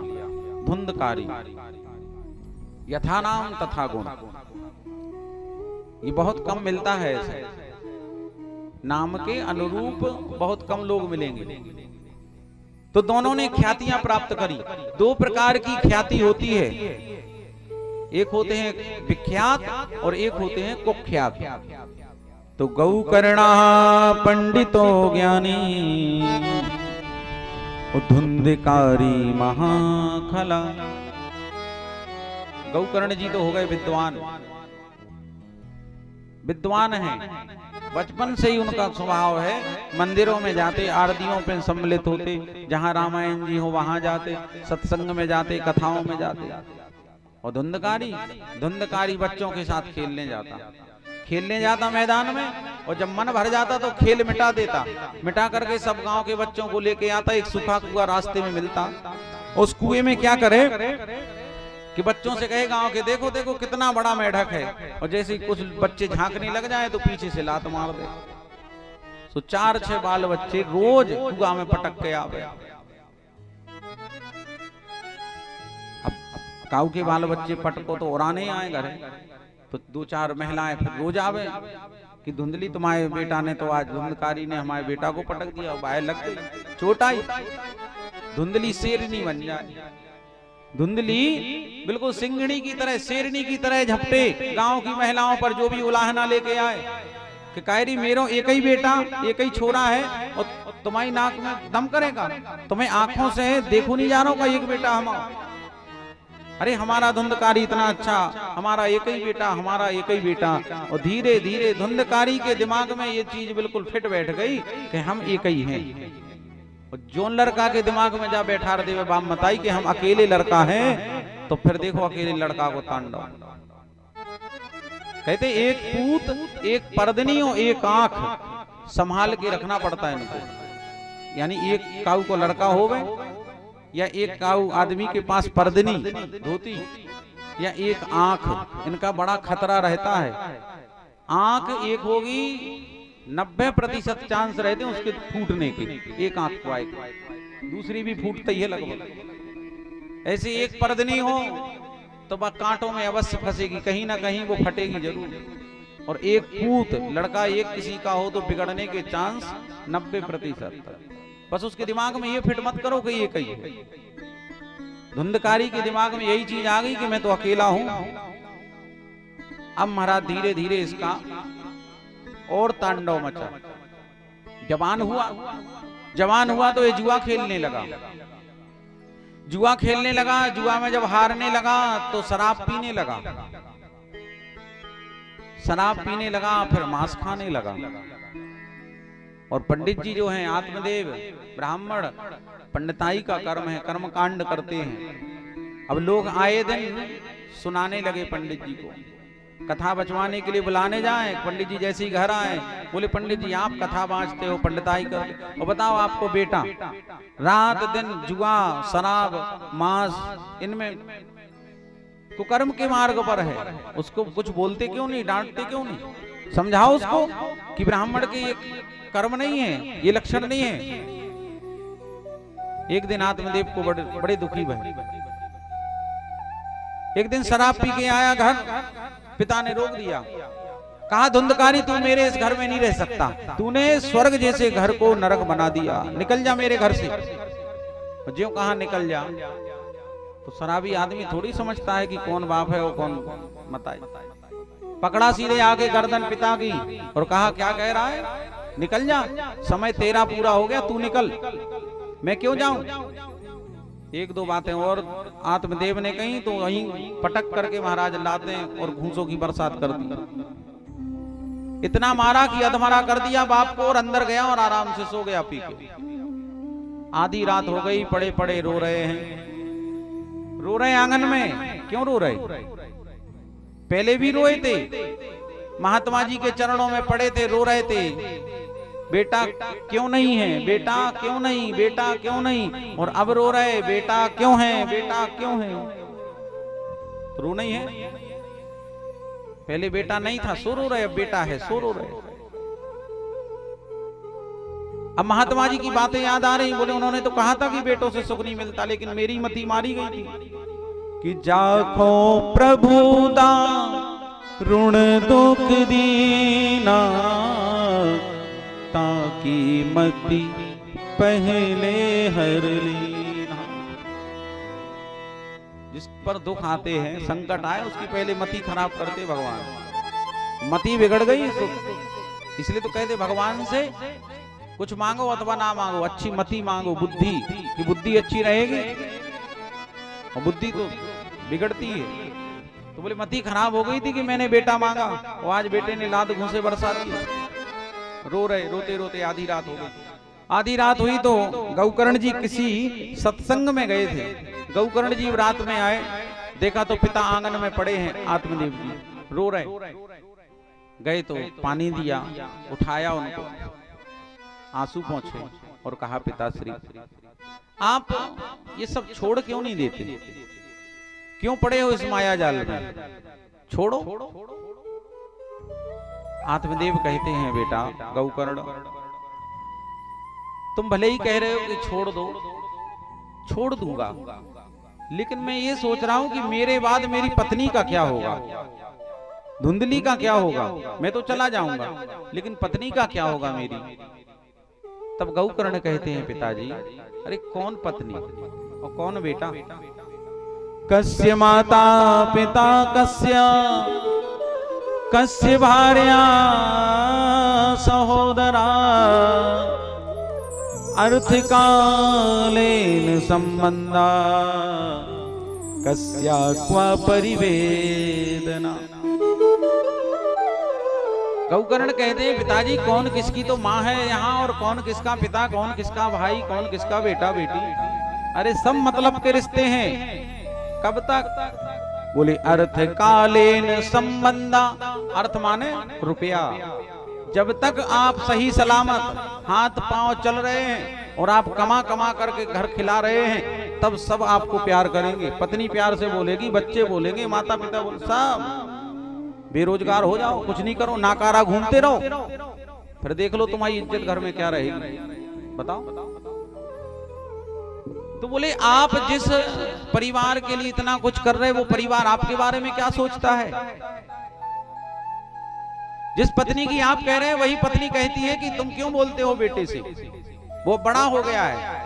धुंधकारी, यथा नाम तथा गुण। ये बहुत कम मिलता है ऐसे, नाम के अनुरूप बहुत कम लोग मिलेंगे। तो दोनों ने ख्यातियां प्राप्त करी। 2 प्रकार की ख्याति होती है, एक होते हैं विख्यात और एक होते हैं कुख्यात। तो गौ कर्णा पंडितो ज्ञानी धुंधकारी महाखला। गौकर्ण जी तो हो गए विद्वान, विद्वान हैं, बचपन से ही उनका स्वभाव है मंदिरों में जाते, आरतियों पे सम्मिलित होते, जहां रामायण जी हो वहां जाते, सत्संग में जाते, कथाओं में जाते। और धुंधकारी बच्चों के साथ खेलने जाता मैदान में, और जब मन भर जाता तो खेल मिटा देता, मिटा करके सब गांव के बच्चों को लेके आता। एक सूखा कुआं रास्ते में मिलता, उस कुएं में क्या करे कि बच्चों से कहे गांव के, देखो देखो कितना बड़ा मेढक है, और जैसे कुछ बच्चे झांकने लग जाए तो पीछे से लात मार दे। तो 4-6 बाल बच्चे रोज कुआं में पटक के आवे। अब काऊ के बाल बच्चे पटको तो उड़ाने आए घर, तो 2-4 महिलाएं फिर रोज आवे कि धुंधली तुम्हारे बेटा ने तो आज धुंधकारी ने हमारे बेटा को पटक दिया, बाहर लग गई, चोट आई। धुंधली शेरनी बन जाए, धुंधली बिल्कुल सिंगड़ी की तरह, शेरनी की तरह झपटे गांव की महिलाओं पर जो भी उलाहना लेके आए कि कायरी मेरो एक ही बेटा, एक ही छोरा है, और तुम्हारी नाक में दम करेगा, तुम्हें आंखों से देखो नहीं जा रहा का एक बेटा हमारा। अरे हमारा धुंधकारी इतना अच्छा, हमारा एक ही बेटा, हमारा एक ही बेटा। और धीरे धीरे धुंधकारी के दिमाग में ये चीज बिल्कुल फिट बैठ गई कि हम एक ही हैं। और जोन लड़का के दिमाग में जा बैठा देवे बाप मताई कि हम अकेले लड़का हैं, तो फिर देखो अकेले लड़का को तांडव। कहते एक पूत, एक परदनी और एक आंख संभाल के रखना पड़ता है इनको। यानी एक काऊ को लड़का होवे, या एक काऊ आदमी के पास परदनी धोती, या एक आंख, इनका बड़ा खतरा रहता है। आंख एक होगी 90% चांस रहते हैं उसके फूटने के, एक आंख को आए, दूसरी भी फूटती है लगभग। ऐसे एक परदनी हो तो वह कांटों में अवश्य फंसेगी, कहीं ना कहीं वो फटेगी जरूर। और एक पूत लड़का एक किसी का हो तो बिगड़ने के चांस 90%। बस उसके दिमाग में ये फिट मत करो कि ये कही है। धुंधकारी के दिमाग में यही चीज आ गई कि मैं तो अकेला हूं। अब महाराज धीरे धीरे इसका और तांडव मचा। जवान हुआ तो ये जुआ खेलने लगा। जुआ में जब हारने लगा तो शराब पीने लगा, फिर मांस खाने लगा। और पंडित जी जो हैं आत्मदेव ब्राह्मण, पंडिताई का कर्म है, कर्म कांड करते हैं। अब लोग आए दिन सुनाने लगे पंडित जी को, कथा बचवाने के लिए बुलाने जाए। पंडित जी जैसे ही घर आए बोले, पंडित जी आप कथा बाँचते हो, पंडिताई करते, और बताओ आपको बेटा रात दिन जुआ, शराब, मांस, इनमें कुकर्म के मार्ग पर है, उसको कुछ बोलते क्यों नहीं, डांटते क्यों नहीं? समझाओ उसको कि ब्राह्मण के ये कर्म नहीं है, ये लक्षण नहीं है। एक दिन आत्मदेव को बड़े दुखी भय। एक दिन शराब पी के आया घर, पिता ने रोक दिया, कहा धुंधकारी तू मेरे इस घर में नहीं रह सकता, तूने स्वर्ग जैसे घर को नरक बना दिया, निकल जा मेरे घर से। ज्यों कहा निकल जा, तो शराबी आदमी थोड़ी समझता है कि कौन बाप है और कौन मताई। पकड़ा सीधे आके गर्दन पिता की और कहा क्या कह रहा है, निकल जा, समय तेरा पूरा हो गया, तू निकल, मैं क्यों जाऊं। एक दो बातें और आत्मदेव ने कही तो वहीं पटक करके महाराज लाते और घूंसों की बरसात कर दी। इतना मारा कि अधमरा कर दिया बाप को, और अंदर गया और आराम से सो गया पी के। आधी रात हो गई, पड़े पड़े रो रहे हैं, रो रहे आंगन में। क्यों रो रहे? पहले भी रोए थे, महात्मा जी के चरणों में पड़े थे, रो रहे थे, बेटा क्यों नहीं है, बेटा क्यों नहीं, बेटा क्यों नहीं। और अब रो रहे, बेटा क्यों है, बेटा क्यों है। तो रो नहीं है, पहले बेटा नहीं था सो रो रहे, अब बेटा है सो रो रहे। अब महात्मा जी की बातें याद आ रही, बोले उन्होंने तो कहा था कि बेटों से सुख नहीं मिलता, लेकिन मेरी मति मारी गई थी कि जाखो प्रभु दा ऋण दुख दीना, ताकि मति पहले हर लेना। जिस पर दुख आते हैं, संकट आए, उसकी पहले मति खराब करते भगवान। मति बिगड़ गई तो इसलिए तो कहते भगवान से कुछ मांगो अथवा ना मांगो, अच्छी मति मांगो, बुद्धि की बुद्धि अच्छी रहेगी। और बुद्धि तो बिगड़ती है। तो बोले मति खराब हो गई थी कि मैंने बेटा मांगा और आज बेटे ने लात घूंसे बरसा दी। रो रहे, रोते रोते आधी रात हो गई। आधी रात हुई तो गौकर्ण जी किसी सत्संग में गए थे। गौकर्ण जी रात में आए, देखा तो पिता आंगन में पड़े हैं, आत्मदेव जी रो रहे। गए तो पानी दिया, उठाया उनको, आंसू पहुंचे और कहा पिताश्री आप ये सब छोड़ क्यों नहीं देते, क्यों पड़े हो इस माया जाल में, छोड़ो। आत्मदेव कहते हैं बेटा गौकर्ण तुम भले ही कह रहे हो कि छोड़ दो, छोड़ दूंगा, लेकिन मैं ये सोच रहा हूं कि मेरे बाद मेरी पत्नी का क्या होगा, धुंधली का क्या होगा। मैं तो चला जाऊंगा लेकिन पत्नी का क्या होगा मेरी। तब गौकर्ण कहते हैं पिताजी अरे कौन पत्नी और कौन बेटा। कस्य माता पिता कस्य भार्या सहोदरा अर्थकालेन संबंधा कस्या क्वा परिवेदना। गौकर्ण कहते हैं पिताजी कौन किसकी तो माँ है यहाँ, और कौन किसका पिता, कौन किसका भाई, कौन किसका बेटा बेटी। अरे सब मतलब के रिश्ते हैं। कब तक? बोले अर्थकालेन संबंधा। अर्थ माने रुपया। जब तक आप सही सलामत हाथ पांव चल रहे हैं और आप कमा कमा करके घर खिला रहे हैं, तब सब आपको प्यार करेंगे। पत्नी प्यार से बोलेगी, बच्चे बोलेंगे, माता पिता बोले, सब बेरोजगार हो जाओ, कुछ नहीं करो, नाकारा घूमते रहो, फिर देख लो तुम्हारी इज्जत घर में क्या रहेगी, बताओ। तो बोले आप जिस परिवार के लिए इतना कुछ कर रहे, वो परिवार आपके बारे में क्या सोचता है। जिस पत्नी की आप कह रहे हैं वही पत्नी कहती है कि तुम क्यों बोलते हो बेटे से, वो बड़ा हो गया है,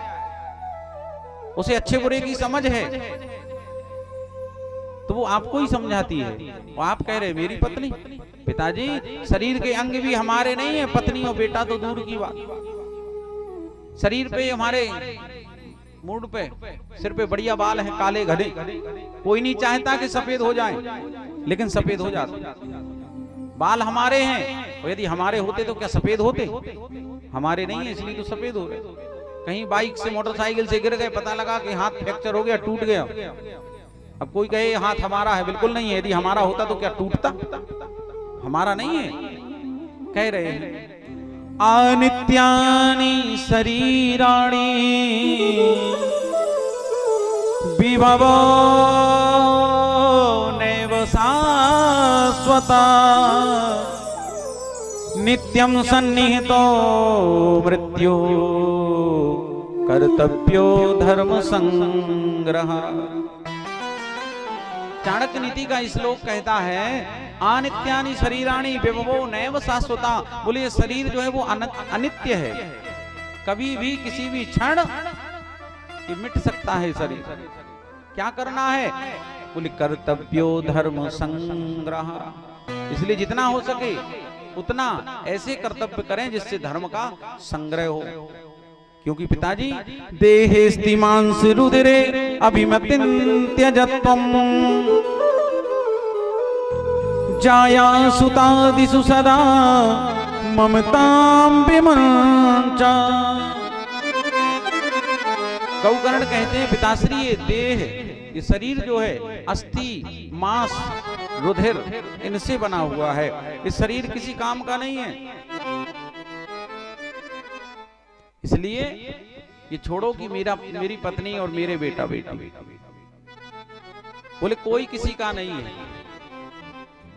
उसे अच्छे बुरे की समझ है, तो वो आपको ही समझाती है। वो आप कह रहे मेरी पत्नी। पिताजी शरीर के अंग भी हमारे नहीं है, पत्नी और बेटा तो दूर की बात। शरीर पे हमारे मूड पे सिर पे बढ़िया बाल हैं, काले घने, कोई नहीं चाहता कि सफेद हो जाएं, लेकिन सफेद हो जाते। बाल हमारे हैं, और यदि हमारे होते तो क्या सफेद होते, हमारे नहीं है इसलिए तो सफेद हो रहे। कहीं बाइक से मोटरसाइकिल से गिर गए, पता लगा कि हाथ फ्रैक्चर हो गया, टूट गया। अब कोई कहे हाथ हमारा है, बिल्कुल नहीं है। यदि हमारा होता तो क्या टूटता, हमारा नहीं है। कह रहे हैं अनित्यानि शरीराणि विभवो नैव शाश्वता नित्यं सन्निहितो मृत्यु कर्तव्यो धर्म संग्रह। चाणक्य नीति का श्लोक कहता है अनित्यानि शरीराणि विभवो नैव शाश्वता। बोले ये शरीर जो है वो अनित्य है, कभी भी किसी भी क्षण ये मिट सकता है शरीर। क्या करना है? बोले कर्तव्यो धर्म संग्रह। इसलिए जितना हो सके उतना ऐसे कर्तव्य करें जिससे धर्म का संग्रह हो। क्योंकि पिताजी देहेस्ति मांस रुधिरे अभिमतिं त्यजत्वम् जाया सुतादिषु सदा ममतां विमंचा। गौकर्ण कहते हैं पिताश्री ये देह, ये शरीर जो है अस्थि मांस रुधिर इनसे बना हुआ है, इस शरीर किसी काम का नहीं है। इसलिए ये छोड़ो कि मेरी पत्नी और मेरे बेटा बेटी। बोले कोई किसी का नहीं है,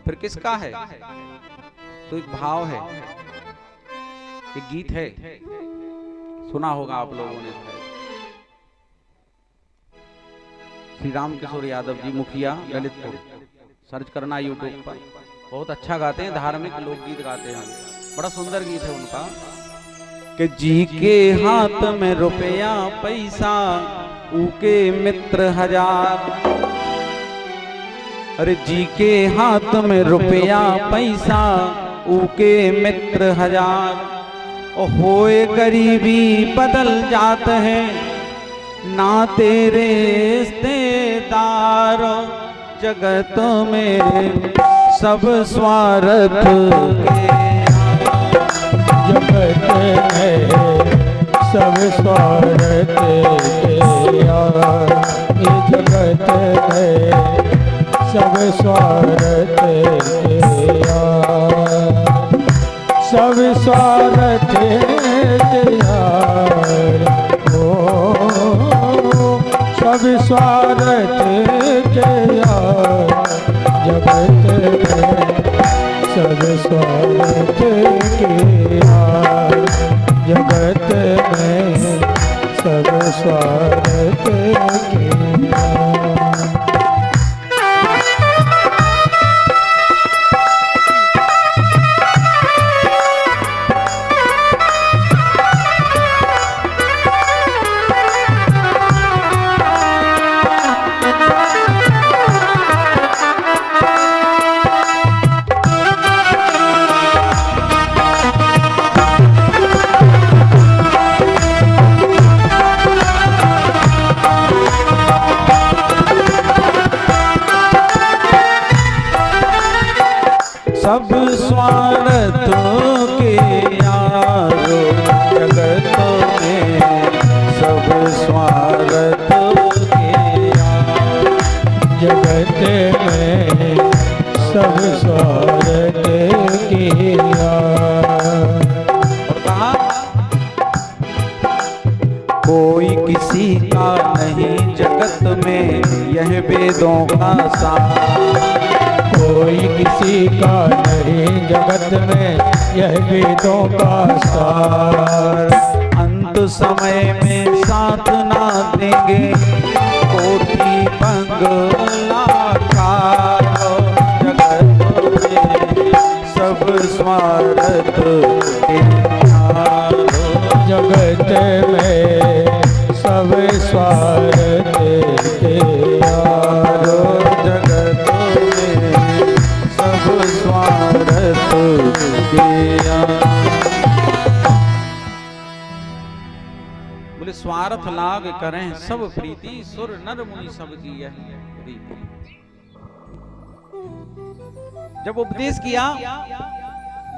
फिर किसका है? तो एक भाव है, एक गीत है, सुना होगा आप लोगों ने। श्री राम किशोर यादव जी मुखिया ललितपुर, सर्च करना यूट्यूब पर, बहुत अच्छा गाते हैं, धार्मिक लोकगीत गाते हैं, बड़ा सुंदर गीत है उनका। कि जी के हाथ में रुपया पैसा, ऊके मित्र हजार, अरे जी के हाथ में रुपया पैसा, ऊके मित्र हजार, और होए गरीबी बदल जात है, ना तेरे रिश्तेदार। जगत में सब स्वार्थ के, जगत में सब स्वार्थ के यार, ये जगत में सब स्वार्थ के यार, सब स्वार्थ के यार, ओ सब स्वार्थ के यार, जगत में सब स्वार्थ के यार, जगत में सब स्वार्थ के यार। सब स्वार्थ के यारो, जगत में सब स्वार्थ के यार, जगत में सब स्वार्थ के यार। और कहा कोई किसी का नहीं जगत में, यह वेदों का सार। कोई किसी का नहीं जगत में, यह वेदों का सार। अंत समय में साथ ना देंगे कोटि बंगला कार। जगत में सब स्वार्थ के यार, जगत में सब स्वार्थ के यार, जगत में सब स्वार्थ के यार। बोले स्वार्थ लाग करें सब प्रीति, सुर नर मुनि सब की यह रीति। जब उपदेश किया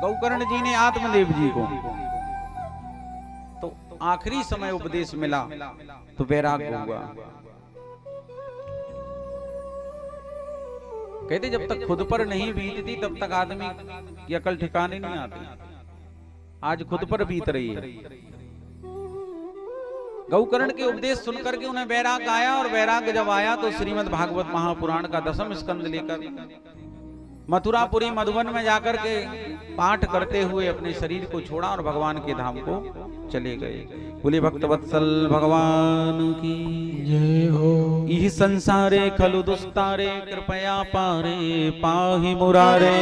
गौकर्ण जी ने आत्मदेव जी को, तो आखिरी समय उपदेश मिला तो वैराग्य हुआ। कहते जब तक खुद पर नहीं बीतती तब तक आदमी की अकल ठिकाने नहीं आती। आज खुद पर बीत रही है। गौकर्ण के उपदेश सुनकर के उन्हें वैराग्य आया, और वैराग्य जब आया तो श्रीमद् भागवत महापुराण का 10वां स्कंद लेकर मथुरापुरी मधुबन में जाकर के पाठ करते हुए अपने शरीर को छोड़ा और भगवान के धाम को चले गए। बोले भक्त वत्सल भगवान की जय हो। इह संसारे खलु दुस्तारे, कृपया पारे पाहि मुरारे।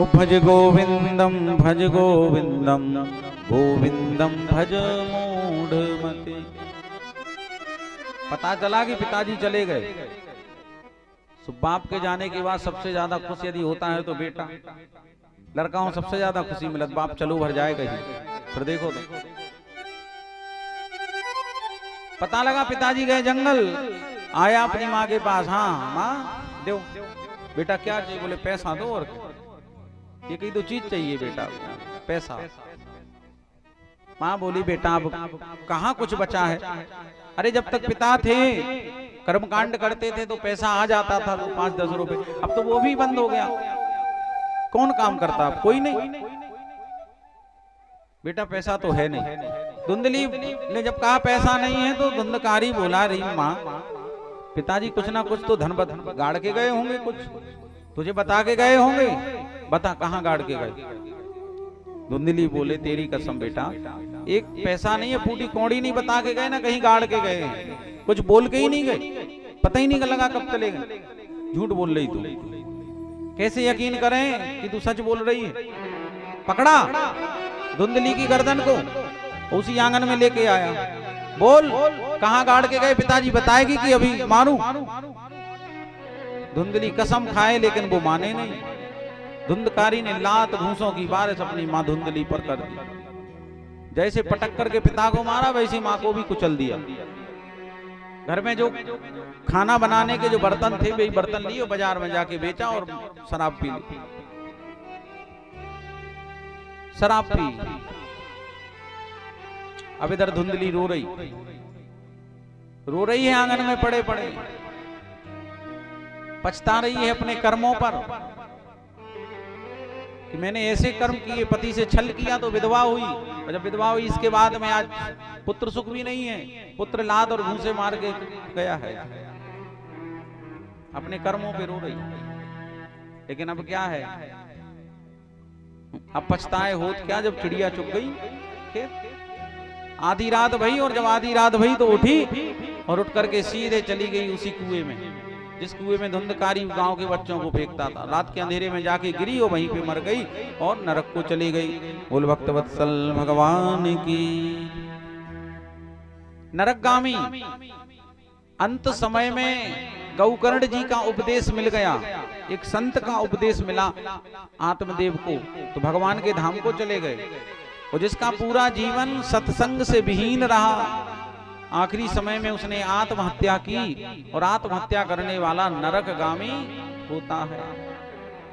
भज गोविंदम भज गोविंदम, गोविंदम भज मूढ़मते। पता चला कि पिताजी चले गए। बाप के जाने के बाद सबसे ज्यादा खुश यदि होता है तो बेटा, लड़का सबसे ज्यादा खुशी मिलत, बाप चलो भर जाएगा ही। फिर देखो तो पता लगा पिताजी गए जंगल, आया अपनी माँ के पास। हाँ माँ दो बेटा, क्या चाहिए? बोले पैसा दो। और ये कहीं तो चीज चाहिए बेटा, पैसा। माँ बोली बेटा अब कहाँ कुछ बचा है? अरे जब तक पिता थे कर्मकांड करते थे तो पैसा आ जाता था, वो 5-10 रुपए। अब तो वो भी बंद हो गया। कौन काम करता? अब कोई नहीं। बेटा पैसा तो है नहीं। धुंधली ने जब कहा पैसा नहीं है तो धुंधकारी बोला, रही माँ पिताजी कुछ ना कुछ तो धन गाड़ के गए होंगे, कुछ तुझे बता के गए होंगे, बता कहाँ गाड़ के गए? धुंधली बोले तेरी कसम बेटा, एक पैसा नहीं है, फूटी कौड़ी नहीं बता के गए ना कहीं गाड़ के गए, कुछ बोल के ही नहीं गए, पता ही नहीं लगा कब चले गए। झूठ बोल रही तू, कैसे यकीन करें कि तू सच बोल रही है? पकड़ा धुंधली की गर्दन को, उसी आंगन में लेके आया। बोल कहां गाड़ के गए पिताजी, बताएगी कि अभी मारू? धुंधली कसम खाए लेकिन वो माने नहीं। धुंधकारी ने लात घूंसों की बारिश अपनी मां धुंधली पर कर दी। जैसे पटक करके पिता को मारा वैसे मां को भी कुचल दिया। घर में जो खाना बनाने के जो बर्तन थे वे बर्तन लिए बाजार में जाके बेचा और शराब पी ली। शराब पी। अब इधर धुंधली रो रही है आंगन में पड़े पड़े, पछता रही है अपने कर्मों पर कि मैंने ऐसे कर्म किए, पति से छल किया तो विधवा हुई, और जब विधवा हुई इसके बाद में आज पुत्र सुख भी नहीं है, पुत्र लाद और घूंसे मार के गया है। अपने कर्मों पे रो रही। लेकिन अब क्या है, अब पछताए होत क्या जब चिड़िया चुग गई खेत। आधी रात भई और जब आधी रात भई तो उठी और उठ करके सीधे चली गई उसी कुएं में जिस कुएं में धुंधकारी गांव के बच्चों को फेंकता था। रात के अंधेरे में जाके गिरी और वहीं पे मर गई और नरक को चली गई। बोल भक्त वत्सल भगवान की। नरकगामी अंत समय में गौकर्ण जी का उपदेश मिल गया, एक संत का उपदेश मिला आत्मदेव को, तो भगवान के धाम को चले गए। और जिसका पूरा जीवन सत्संग से विहीन रहा, आखिरी समय में उसने आत्महत्या की और आत्महत्या करने वाला नरकगामी होता है,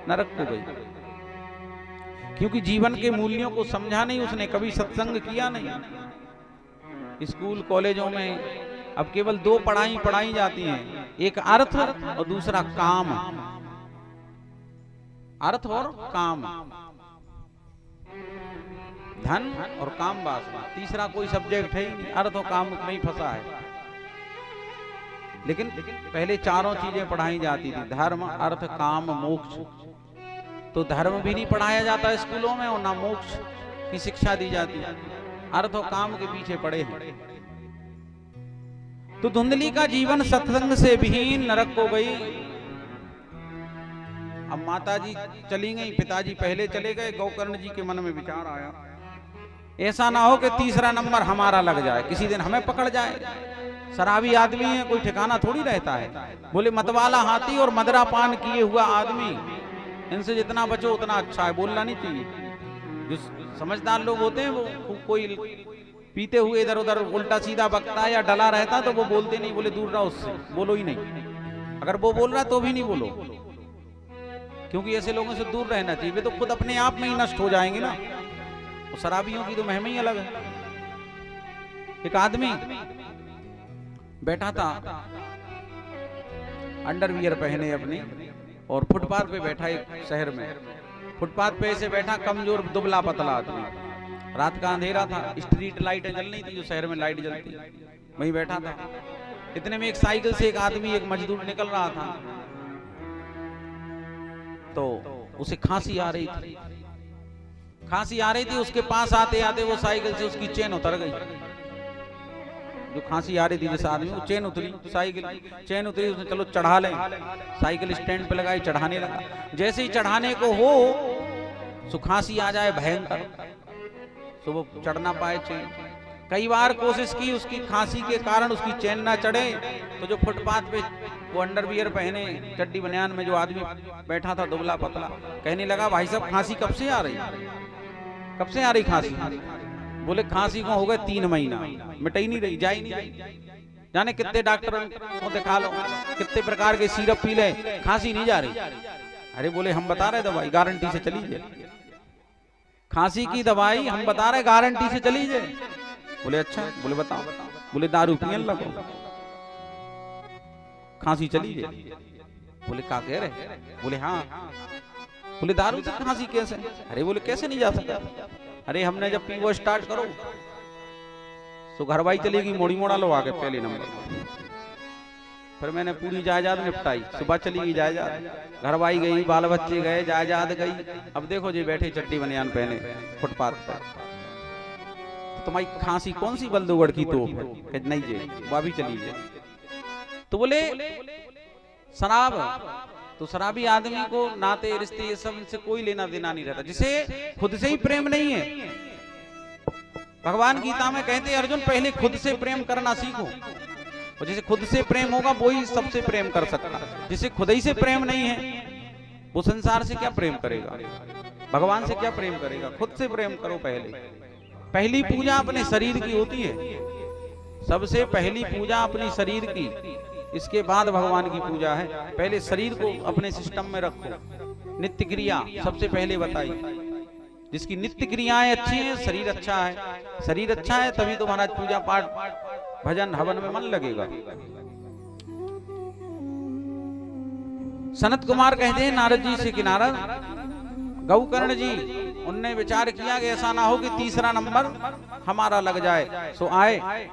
नरक को गई। क्योंकि जीवन के मूल्यों को समझा नहीं उसने, कभी सत्संग किया नहीं। स्कूल कॉलेजों में अब केवल दो पढ़ाई जाती हैं, एक अर्थ और दूसरा काम। अर्थ और काम, धन और काम वासना, तीसरा कोई सब्जेक्ट है ही नहीं, अर्थ और काम में ही फंसा है। लेकिन पहले चारों चीजें पढ़ाई जाती थी, धर्म अर्थ काम मोक्ष। तो धर्म भी नहीं पढ़ाया जाता स्कूलों में और ना मोक्ष की शिक्षा दी जाती है, अर्थ और काम के पीछे पड़े हैं। तो धुंधली का जीवन सत्संग से विहीन नरक को गई। अब माताजी चली गई, पिताजी पहले चले गए। गौकर्ण जी के मन में विचार आया, ऐसा ना हो कि तीसरा नंबर हमारा लग जाए, किसी दिन हमें पकड़ जाए। शराबी आदमी है, कोई ठिकाना थोड़ी रहता है। बोले मतवाला हाथी और मदरा पान किए हुआ आदमी, इनसे जितना बचो उतना अच्छा है, बोलना नहीं चाहिए। जो समझदार लोग होते हैं वो कोई पीते हुए इधर उधर उल्टा सीधा बकता है या डला रहता तो वो बोलते नहीं, बोले दूर रहो उससे, बोलो ही नहीं। अगर वो बोल रहा तो भी नहीं बोलो, क्योंकि ऐसे लोगों से दूर रहना चाहिए, वे तो खुद अपने आप में ही नष्ट हो जाएंगे ना। शराबियों की तो महिमा ही अलग है। एक आदमी बैठा था अंडरवियर पहने अपनी, और फुटपाथ पे बैठा एक शहर में। फुटपाथ पे ऐसे बैठा कमजोर दुबला पतला आदमी। रात का अंधेरा था, स्ट्रीट लाइटें जल नहीं थी जो शहर में लाइट जलती, वहीं बैठा था। इतने में एक साइकिल से एक आदमी, एक मजदूर निकल रहा था, तो उसे खांसी आ रही थी। उसके पास आते आते वो साइकिल से उसकी चेन उतर गई। जो खांसी आ रही थी जिस आदमी, वो चेन उतरी, चेन उतरी, उसने चलो चढ़ा लें, साइकिल स्टैंड पे लगाई, चढ़ाने लगा। जैसे ही चढ़ाने को हो तो खांसी आ जाए भयंकर, तो वो चढ़ ना पाए चेन। कई बार कोशिश की, उसकी खांसी के कारण उसकी चेन ना चढ़े, तो जो फुटपाथ पे वो अंडरवियर पहने चड्डी बनियान में जो आदमी बैठा था दुबला पतला, कहने लगा भाई साहब खांसी कब से आ रही, कब से आ रही खांसी? बोले खांसी को हो गए 3 महीना, मिट ही नहीं रही, जा ही नहीं रही। जाने कितने डॉक्टर को दिखा लो, कितने प्रकार के सिरप पी ले, खांसी नहीं जा रही। अरे बोले हम बता रहे दवाई गारंटी से चली जाए, खांसी की दवाई हम बता रहे गारंटी से चली जाए। बोले अच्छा, बोले बताओ। बोले दारू पियन लगो, खांसी चली जाए। बोले क्या कह रहे? बोले हाँ। बोले दारू से खांसी कैसे? अरे बोले कैसे नहीं जा सकता? अरे हमने जब पी वो स्टार्ट करो तो घरवाई चलेगी, मोड़ी मोड़ा लो आके पहले नंबर। फिर मैंने पूरी जायदाद निपटाई, सुबह चली गई जायदाद, घरवाई गई, बाल बच्चे गए, जायदाद गई। अब देखो जी बैठे चट्टी बनियान पहने फुटपाथ पर, तो तुम्हारी खांसी कौन सी बल्दूगढ़ की तो नहीं जी वो भी चली जाए। तो बोले शराब, तो शराबी आदमी को नाते रिश्ते ये सब इनसे कोई लेना देना नहीं रहता, जिसे खुद से ही प्रेम नहीं है। भगवान गीता में कहते हैं अर्जुन पहले खुद से प्रेम करना सीखो, और जिसे खुद से प्रेम होगा वो ही सबसे प्रेम कर सकता है। जिसे खुद ही से प्रेम नहीं है वो संसार से क्या प्रेम करेगा, भगवान से क्या प्रेम करेगा। खुद से प्रेम करो। पहली पूजा अपने शरीर की होती है, सबसे पहली पूजा अपनी शरीर की, इसके बाद भगवान की पूजा है। पहले शरीर को अपने सिस्टम में रखो। नित्य क्रिया सबसे पहले बताई, जिसकी नित्य क्रियाएं अच्छी हैं, शरीर अच्छा है। शरीर अच्छा है तभी तो महाराज पूजा पाठ भजन हवन में मन लगेगा। सनत कुमार कहते हैं नारद जी से कि नारद, गौकर्ण जी उनने विचार किया कि ऐसा ना हो कि तीसरा नंबर हमारा लग जाए। सो आए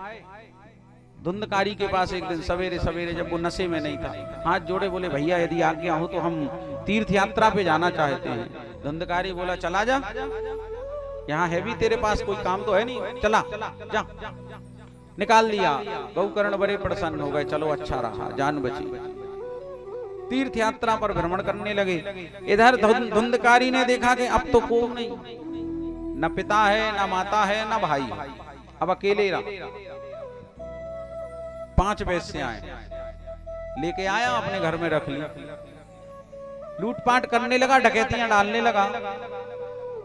धुंधकारी के पास एक दिन सवेरे सवेरे, जब वो नशे में नहीं था, हाथ जोड़े बोले भैया यदि आज्ञा हो तो हम तीर्थ यात्रा पे जाना चाहते हैं। धुंधकारी बोला चला जा, यहाँ है भी तेरे पास कोई काम तो है नहीं, चला जा। निकाल लिया। गौकर्ण बड़े प्रसन्न हो गए, चलो अच्छा रहा, जान बची। तीर्थ यात्रा पर भ्रमण करने लगे। इधर धुंधकारी ने देखा कि अब तो कोई नहीं, न पिता है, न माता है, न भाई, अब अकेले रहा। 5 वेश्याएं लेके आया, अपने घर में रख ली। लूटपाट करने लगा, डकैतियां डालने लगा,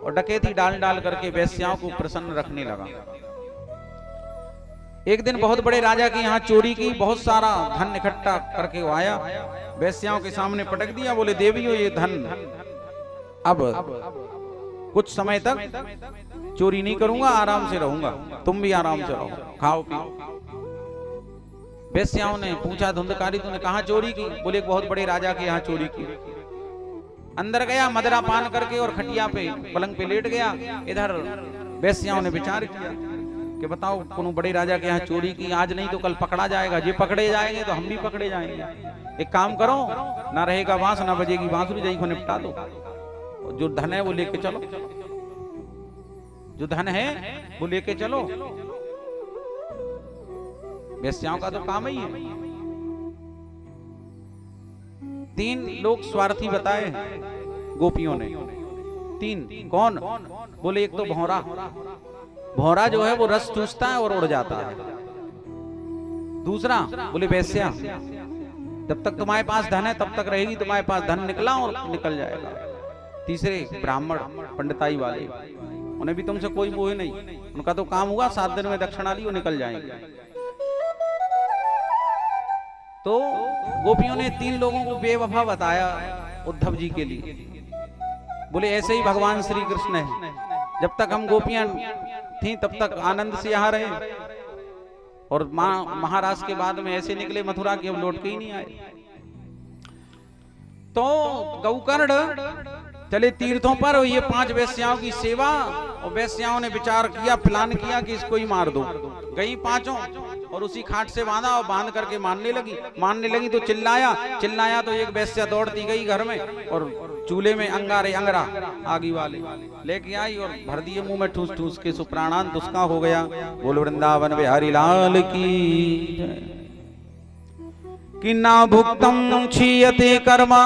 और डकैती डाल डाल करके वेश्याओं को प्रसन्न रखने लगा। एक दिन बहुत बड़े राजा के यहाँ चोरी की, बहुत सारा धन इकट्ठा करके वो आया, वेश्याओं के सामने पटक दिया। बोले देवियों ये धन अब कुछ समय तक चोरी नहीं करूंगा, आराम से रहूंगा, तुम भी आराम से रहो, खाओ पियो। वेश्याओं ने पूछा धुंधकारी तूने कहाँ चोरी की? बोले एक बहुत बड़े राजा के यहाँ चोरी की। अंदर गया, मदरा पान करके और खटिया पे पलंग पे लेट गया। इधर वेश्याओं ने विचार किया कि बताओ कोनो बड़े राजा के यहाँ चोरी की, आज नहीं तो कल पकड़ा जाएगा, जे पकड़े जाएंगे तो हम भी पकड़े जाएंगे। एक काम करो, ना रहेगा बांस ना बजेगी बांसुरी, जई को निपटा दो, जो धन है वो लेके चलो, जो धन है वो लेके चलो। वेश्याओं का तो काम ही है। 3 लोग स्वार्थी बताए गोपियों ने। 3 कौन? बोले एक तो भौरा, भौरा जो है वो रस चूसता है और उड़ जाता है। दूसरा बोले वेश्या, जब तक तुम्हारे पास धन है तब तक रहेगी, तुम्हारे पास धन निकला और निकल जाएगा। तीसरे ब्राह्मण पंडिताई वाले, उन्हें भी तुमसे कोई मोह नहीं, उनका तो काम हुआ 7 दिन में दक्षिणा ली वो निकल जाएंगे। तो गोपियों ने 3 लोगों को बेवफा बताया उद्धव जी के लिए। बोले ऐसे ही भगवान श्री कृष्ण है, जब तक हम गोपियां थी तब तक आनंद से यहाँ रहे, और महाराज के बाद में ऐसे निकले मथुरा के, अब लौट के ही नहीं आए। तो गौकर्ण चले तीर्थों पर, और ये 5 वेश्याओं की सेवा, और वेश्याओं ने विचार किया, प्लान किया कि इसको ही मार दो। गई 5, और उसी खाट से बांधा, और बांध करके मारने लगी तो चिल्लाया तो एक वेश्या दौड़ती गई घर में, और चूल्हे में अंगारे अंगरा आगी वाले लेके आई और भर दिए मुंह में ठूस ठूस के, सुप्राणांत उसका हो गया। बोल वृंदावन बिहारी लाल की। कि ना भुक्तम क्षीयते कर्मा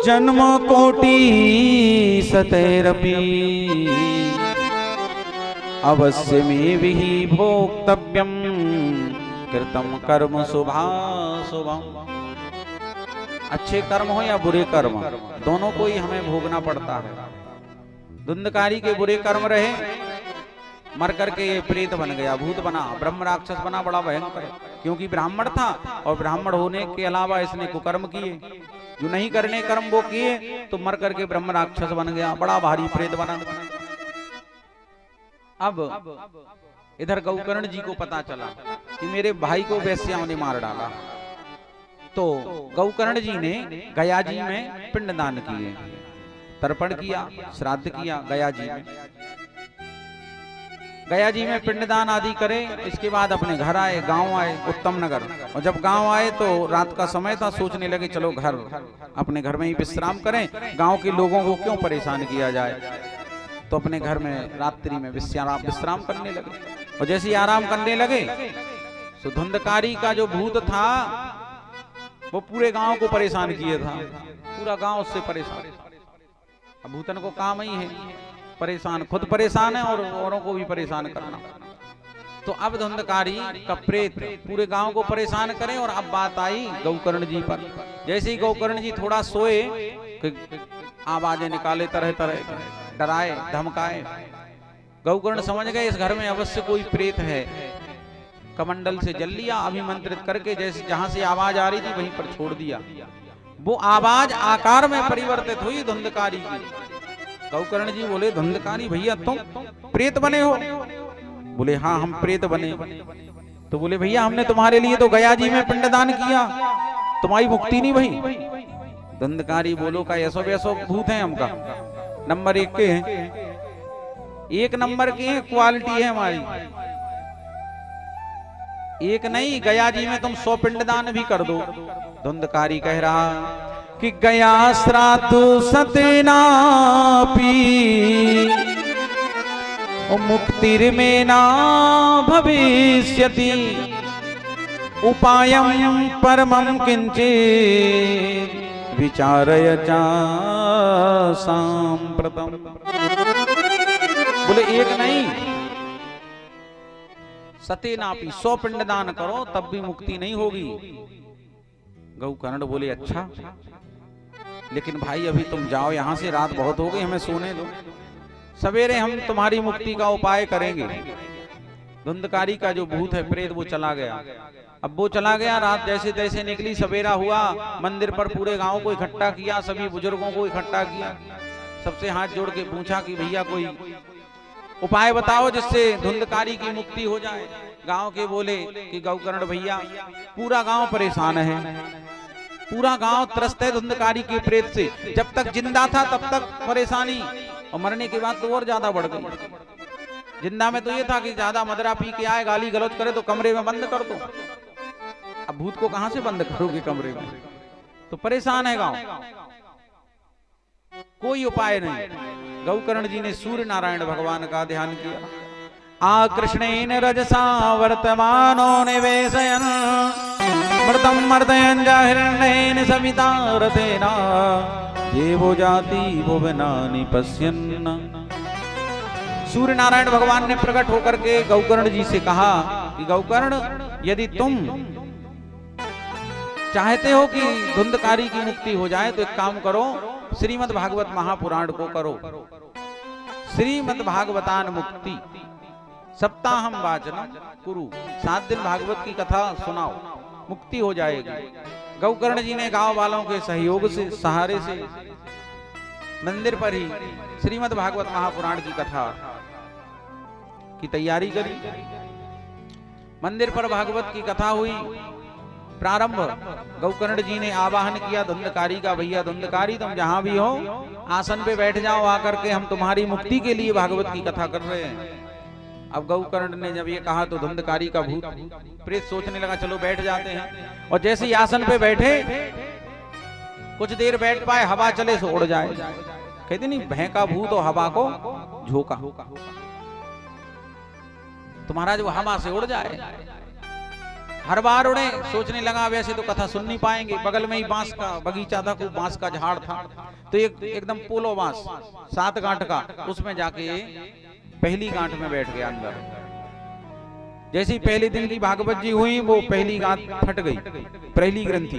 जन्म कोटि सतैरपि अवश्य में भी भोक्तव्यम कृतम कर्म शुभाशुभम। अच्छे कर्म हो या बुरे कर्म, दोनों को ही हमें भोगना पड़ता है। धुंधकारी के बुरे कर्म रहे, मर करके ये प्रेत बन गया, भूत बना, ब्रह्म राक्षस बना, बड़ा भयंकर, क्योंकि ब्राह्मण था, और ब्राह्मण होने के अलावा इसने कुकर्म किए, जो नहीं करने कर्म वो किए, तो मर करके ब्रह्म राक्षस बन गया, बड़ा भारी प्रेत बना। अब इधर गौकर्ण जी को पता चला कि मेरे भाई को वेश्याओं ने मार डाला, तो गौकर्ण जी ने गया जी में पिंडदान किए, तर्पण किया, श्राद्ध किया गया जी में। गया जी में पिंडदान आदि करे, इसके बाद अपने घर आए, गांव आए, उत्तम नगर। और जब गांव आए तो रात का समय था, सोचने लगे चलो घर, अपने घर में ही विश्राम करें, गांव के लोगों को क्यों परेशान किया जाए। तो अपने घर में रात्रि में विश्राम करने लगे, और जैसे ही आराम करने लगे तो धुंधकारी का जो भूत था वो पूरे गांव को परेशान किए था, पूरा गांव उससे परेशान। अब भूतन को काम ही है परेशान, खुद परेशान है और औरों को भी परेशान करना। तो अब धुंधकारी का प्रेत पूरे गांव को परेशान करें। और अब बात आई गौकर्ण जी पर। जैसे ही गौकर्ण जी थोड़ा सोए, आवाजें निकाले, तरह तरह डराए धमकाए। गौकर्ण समझ गए इस घर में अवश्य कोई प्रेत है। कमंडल से जल लिया, अभिमंत्रित करके जैसे जहां से आवाज आ रही थी वहीं पर छोड़ दिया। वो आवाज आकार में परिवर्तित हुई धुंधकारी की। गौकर्ण जी बोले, धुंधकारी भैया तुम प्रेत बने हो? बोले हाँ हम प्रेत बने। तो बोले भैया हमने तुम्हारे लिए तो गया जी में पिंडदान किया, तुम्हारी मुक्ति नहीं भई। धुंधकारी बोलो का ऐसो वैसो भूत है हमका, नंबर 1 के हैं, 1 नंबर की है, क्वालिटी है हमारी। 1 नहीं, गया जी में तुम 100 पिंडदान भी कर दो। धुंधकारी कह रहा कि गया श्राद्ध सतेना पी मुक्तिर्मे ना भविष्यति उपायं परमं किंचित् विचारय च सांप्रतम। बोले 1 नहीं, सतेनापि 100 पिंडदान करो तब भी मुक्ति नहीं होगी। गौकर्ण बोले अच्छा, लेकिन भाई अभी तुम जाओ यहां से, रात बहुत हो गई, हमें सोने दो, सवेरे हम तुम्हारी मुक्ति का उपाय करेंगे। धुंधकारी का जो भूत है प्रेत वो चला गया। अब वो चला गया, रात जैसे तैसे निकली, सवेरा हुआ, मंदिर पर पूरे गांव को इकट्ठा किया, सभी बुजुर्गों को इकट्ठा किया, सबसे हाथ जोड़ के पूछा कि भैया कोई उपाय बताओ जिससे धुंधकारी की मुक्ति हो जाए। गांव के बोले कि गौकर्ण भैया पूरा गांव परेशान है, पूरा गांव त्रस्त है धुंधकारी के प्रेत से। जब तक जिंदा था तब तक परेशानी, और मरने के बाद तो और ज्यादा बढ़ गई। जिंदा में तो ये था कि ज्यादा मदरा पी के आए, गाली गलौज करे तो कमरे में बंद कर दो। अब भूत को कहां से बंद करोगे कमरे में? तो परेशान है गांव, कोई उपाय नहीं। गौकर्ण जी ने सूर्य नारायण भगवान का ध्यान किया। आकृष्णेन रजसा वर्तमानो निवेशयन् मृतं मर्दयन् जाहिरण्येन सविता रथेन देवो जाति भुवनानि पश्यन्। सूर्य नारायण भगवान ने प्रकट होकर के गौकर्ण जी से कहा कि गौकर्ण यदि तुम चाहते हो कि धुंधकारी की मुक्ति हो जाए तो एक काम करो, श्रीमद् भागवत महापुराण को करो। श्रीमद् भागवतान मुक्ति सप्ताहम वाचनम कुरु, 7 दिन भागवत की कथा सुनाओ, मुक्ति हो जाएगी। गौकर्ण जी ने गांव वालों के सहयोग से, सहारे से मंदिर पर ही श्रीमद् भागवत महापुराण की कथा की तैयारी करी। मंदिर पर भागवत की कथा हुई प्रारंभ। गौकर्ण जी ने आवाहन किया धुंधकारी का, भैया धुंधकारी तुम जहां भी हो आसन पे बैठ जाओ, आकर के हम तुम्हारी मुक्ति के लिए भागवत की कथा कर रहे हैं। अब गौकर्ण ने जब ये कहा तो धुंधकारी का भूत प्रेत सोचने लगा चलो बैठ जाते हैं। और जैसे ही आसन पे बैठे, कुछ देर बैठ पाए, हवा चले सो उड़ जाए। कहते नहीं भैंका भूत और हवा को झोंका, तुम्हारा जो हवा से उड़ जाए। हर बार उड़े, सोचने लगा वैसे तो कथा सुन नहीं पाएंगे। बगल में ही बांस का बगीचा था, खूब बांस का झाड़ था, तो एकदम पोलो बांस 7 गांठ का, उसमें जाके पहली गांठ में बैठ गया अंदर। जैसी पहले दिन की भागवत जी हुई, वो पहली गांठ फट गई, पहली ग्रंथि।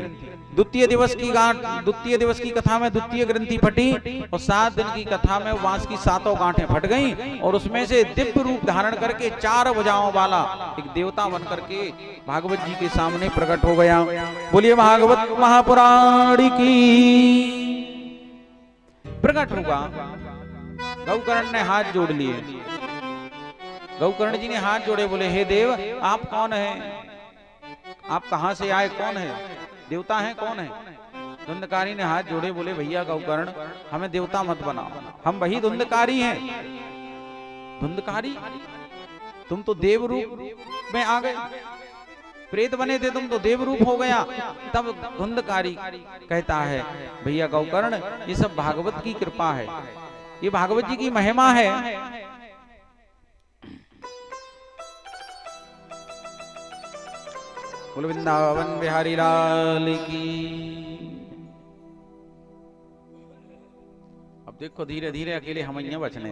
द्वितीय दिवस की कथा में द्वितीय ग्रंथि फटी, और 7 दिन की कथा में बांस की 7 गांठें फट गईं, और उसमें से दिव्य रूप धारण करके 4 भुजाओं वाला एक देवता बन करके भागवत जी के सामने प्रकट हो गया। बोलिए भागवत महापुराण की। प्रकट हुआ, गौकर्ण ने हाथ जोड़ लिए। गौकर्ण जी ने हाथ जोड़े, बोले हे देव आप कौन हैं? आप कहां से आए? कौन है? देवता हैं? कौन है? धुंधकारी ने हाथ जोड़े, बोले भैया गौकर्ण हमें देवता मत बनाओ, हम वही धुंधकारी हैं। धुंधकारी तुम तो देव रूप में आ गए, प्रेत बने थे तुम तो देव रूप हो गया। तब धुंधकारी कहता है भैया गौकर्ण ये सब भागवत की कृपा है, ये भागवत जी की महिमा है। बोल वृंदावन बिहारी लाल की। अब देखो धीरे धीरे अकेले हमैया बचने।